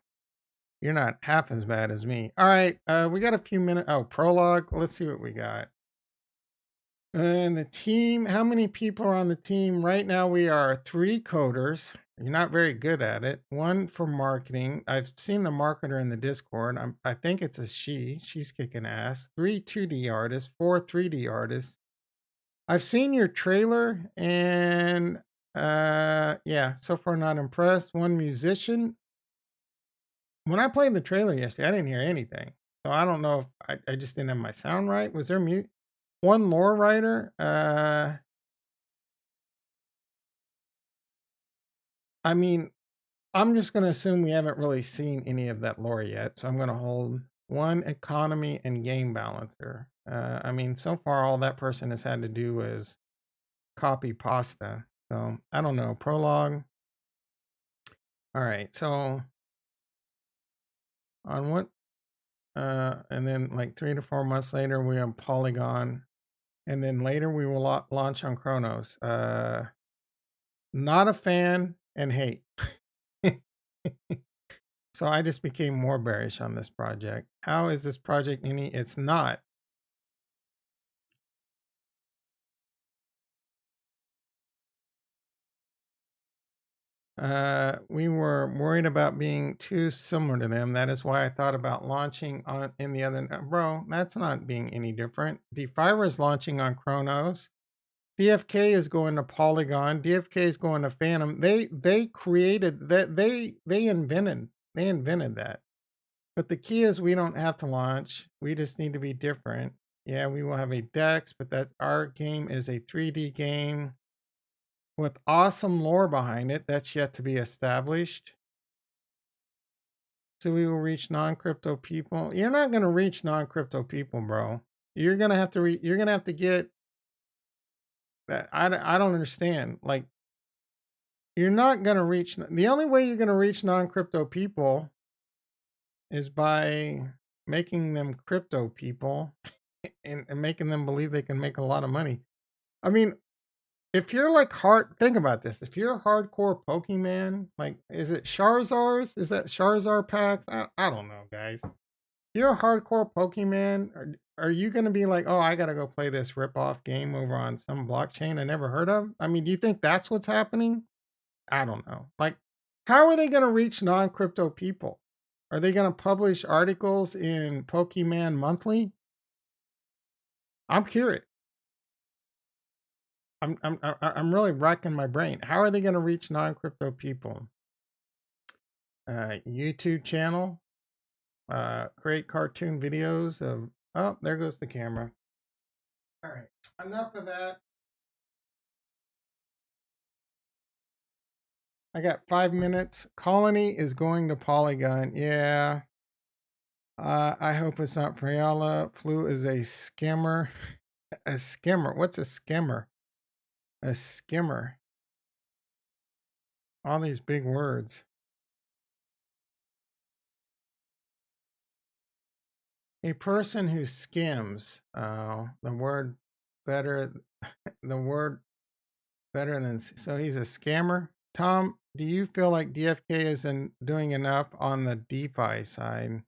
You're not half as bad as me. All right. We got a few minutes. Oh, prologue. Let's see what we got. And the team, how many people are on the team? Right now, we are 3 coders. You're not very good at it. 1 for marketing. I've seen the marketer in the Discord. I think it's a she. She's kicking ass. 3 2D artists, 4 3D artists. I've seen your trailer and yeah, so far not impressed. 1 musician. When I played the trailer yesterday, I didn't hear anything. So I don't know if I just didn't have my sound right. Was there mute? 1 lore writer. I mean, I'm just gonna assume we haven't really seen any of that lore yet, so I'm gonna hold 1 economy and game balancer. I mean, so far all that person has had to do is copy pasta. So I don't know. Prologue. All right. So on what? And then like 3 to 4 months later, we have Polygon, and then later we will launch on Chronos. Not a fan and hate. So I just became more bearish on this project. How is this project any? It's not. We were worried about being too similar to them. That is why I thought about launching on in the other. Bro, that's not being any different. DeFi is launching on Chronos. DFK is going to Polygon. DFK is going to Phantom. They created that. They invented that. But the key is we don't have to launch. We just need to be different. Yeah, we will have a DEX, but that our game is a 3D game with awesome lore behind it. That's yet to be established. So we will reach non-crypto people. You're not going to reach non-crypto people, bro. You're going to have to you're going to have to get that. I don't understand. Like, you're not going to reach the only way you're going to reach non-crypto people is by making them crypto people and making them believe they can make a lot of money. I mean, if you're like think about this. If you're a hardcore Pokemon, like, is it Charizards? Is that Charizard packs? I don't know, guys. If you're a hardcore Pokemon, are you going to be like, oh, I got to go play this rip-off game over on some blockchain I never heard of? I mean, do you think that's what's happening? I don't know. Like, how are they going to reach non-crypto people? Are they going to publish articles in Pokemon Monthly? I'm curious. I'm really racking my brain. How are they going to reach non-crypto people? YouTube channel. Create cartoon videos of. Oh, there goes the camera. All right, enough of that. I got 5 minutes. Colony is going to Polygon. Yeah. I hope it's not Priala. Flu is a scammer. A skimmer. What's a skimmer? A skimmer. All these big words. A person who skims. Oh, the word better. The word better than. So he's a scammer. Tom, do you feel like DFK isn't doing enough on the DeFi side?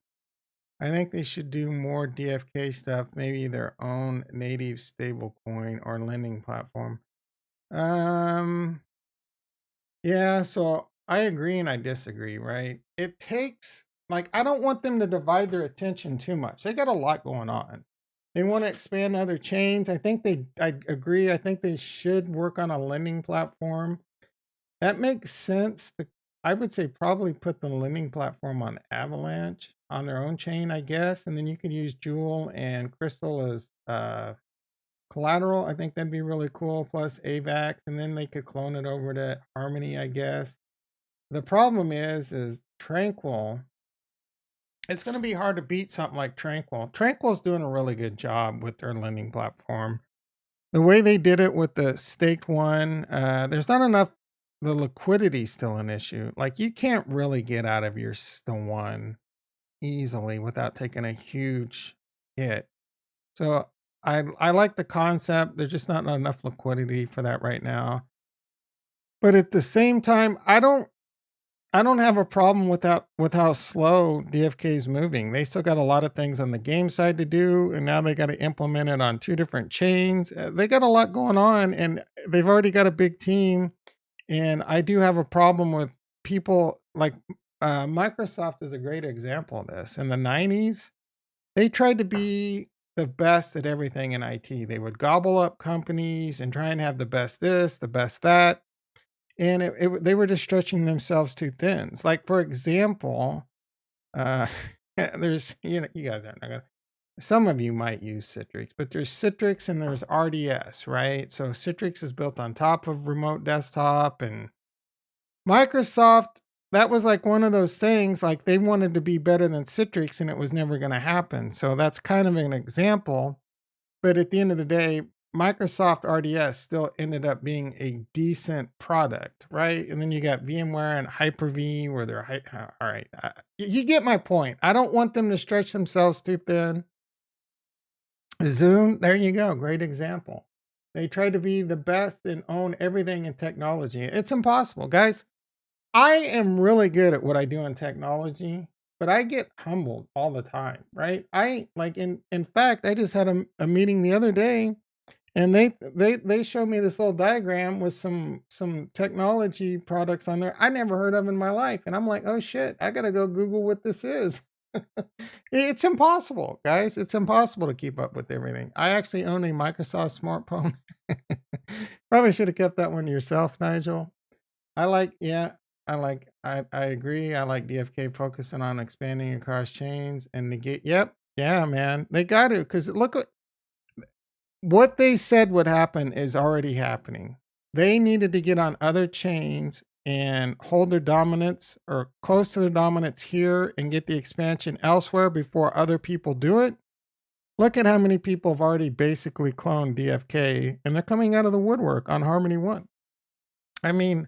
I think they should do more DFK stuff, maybe their own native stablecoin or lending platform. Um, yeah, so I agree and I disagree, right? It takes, like, I don't want them to divide their attention too much. They got a lot going on. They want to expand other chains. I agree. I think they should work on a lending platform. That makes sense. I would say probably put the lending platform on Avalanche on their own chain, I guess. And then you could use Jewel and Crystal as collateral. I think that'd be really cool. Plus AVAX. And then they could clone it over to Harmony, I guess. The problem is Tranquil. It's going to be hard to beat something like Tranquil. Tranquil's doing a really good job with their lending platform. The way they did it with the staked one, there's not enough. The liquidity's still an issue. Like, you can't really get out of your the one easily without taking a huge hit. So I like the concept. There's just not enough liquidity for that right now. But at the same time, I don't have a problem with how slow DFK is moving. They still got a lot of things on the game side to do, and now they got to implement it on two different chains. They got a lot going on, and they've already got a big team. And I do have a problem with people like Microsoft is a great example of this. In the 90s, they tried to be the best at everything in IT. They would gobble up companies and try and have the best this, the best that. And they were just stretching themselves too thin. It's like, for example, uh, there's, you guys aren't gonna, some of you might use Citrix, but there's Citrix and there's RDS, right? So Citrix is built on top of remote desktop, and Microsoft, that was like one of those things, like they wanted to be better than Citrix and it was never going to happen. So that's kind of an example. But at the end of the day, Microsoft RDS still ended up being a decent product, right? And then you got VMware and Hyper-V where they're, all right, you get my point. I don't want them to stretch themselves too thin. Zoom, there you go. Great example. They try to be the best and own everything in technology. It's impossible, guys. I am really good at what I do in technology, but I get humbled all the time, right? I like in fact, I just had a meeting the other day, and they showed me this little diagram with some technology products on there I never heard of in my life, and I'm like, oh shit, I gotta go Google what this is. It's impossible, guys. It's impossible to keep up with everything. I actually own a Microsoft smartphone. Probably should have kept that one to yourself, Nigel. I like, yeah, I agree. I like DFK focusing on expanding across chains and negate. Yep. Yeah, man. They got to, because look at what they said would happen is already happening. They needed to get on other chains and hold their dominance or close to their dominance here and get the expansion elsewhere before other people do it. Look at how many people have already basically cloned DFK and they're coming out of the woodwork on Harmony One. I mean,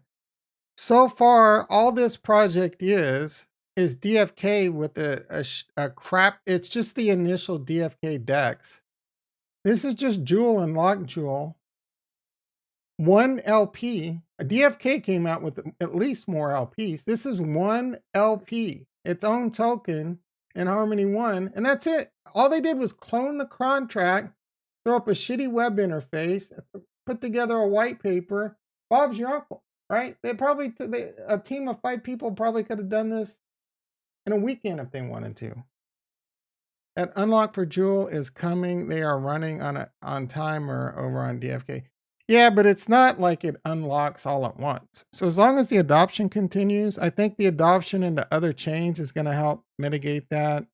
so far, all this project is DFK with a crap. It's just the initial DFK decks. This is just Jewel and Lock Jewel. One LP. DFK came out with at least more LPs. This is one LP, its own token in Harmony One, and that's it. All they did was clone the contract, throw up a shitty web interface, put together a white paper. Bob's your uncle, right? They probably a team of 5 people probably could have done this in a weekend if they wanted to. That unlock for Jewel is coming. They are running on timer over on DFK. Yeah, but it's not like it unlocks all at once. So as long as the adoption continues, I think the adoption into other chains is going to help mitigate that.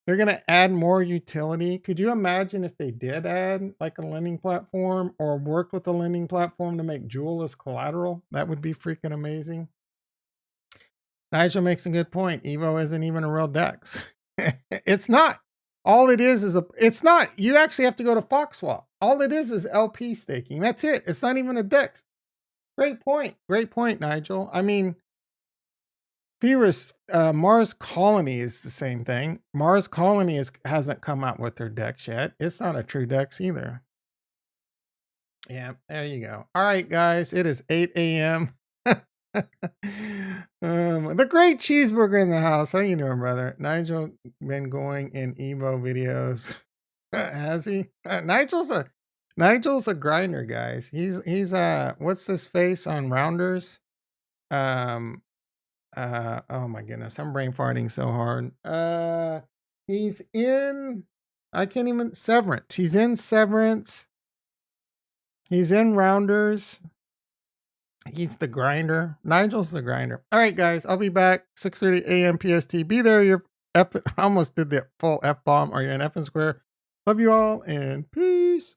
They're going to add more utility. Could you imagine if they did add like a lending platform or worked with a lending platform to make Jewel as collateral? That would be freaking amazing. Nigel makes a good point. Evo isn't even a real DEX. It's not. All it is it's not. You actually have to go to FoxSwap. All it is LP staking. That's it. It's not even a DEX. Great point. Great point, Nigel. I mean, Mars Colony is the same thing. Mars Colony hasn't come out with their DEX yet. It's not a true DEX either. Yeah, there you go. All right, guys. It is 8 a.m. The great cheeseburger in the house. How you doing, brother? Nigel been going in Evo videos. Has he? Nigel's a grinder, guys. He's what's this face on Rounders? Oh my goodness, I'm brain farting so hard. He's in I can't even Severance. He's in Severance. He's in Rounders. He's the grinder. Nigel's the grinder. All right, guys, I'll be back 6:30 a.m. PST. Be there. You're I almost did the full F bomb. Are you an F and square? Love you all and peace.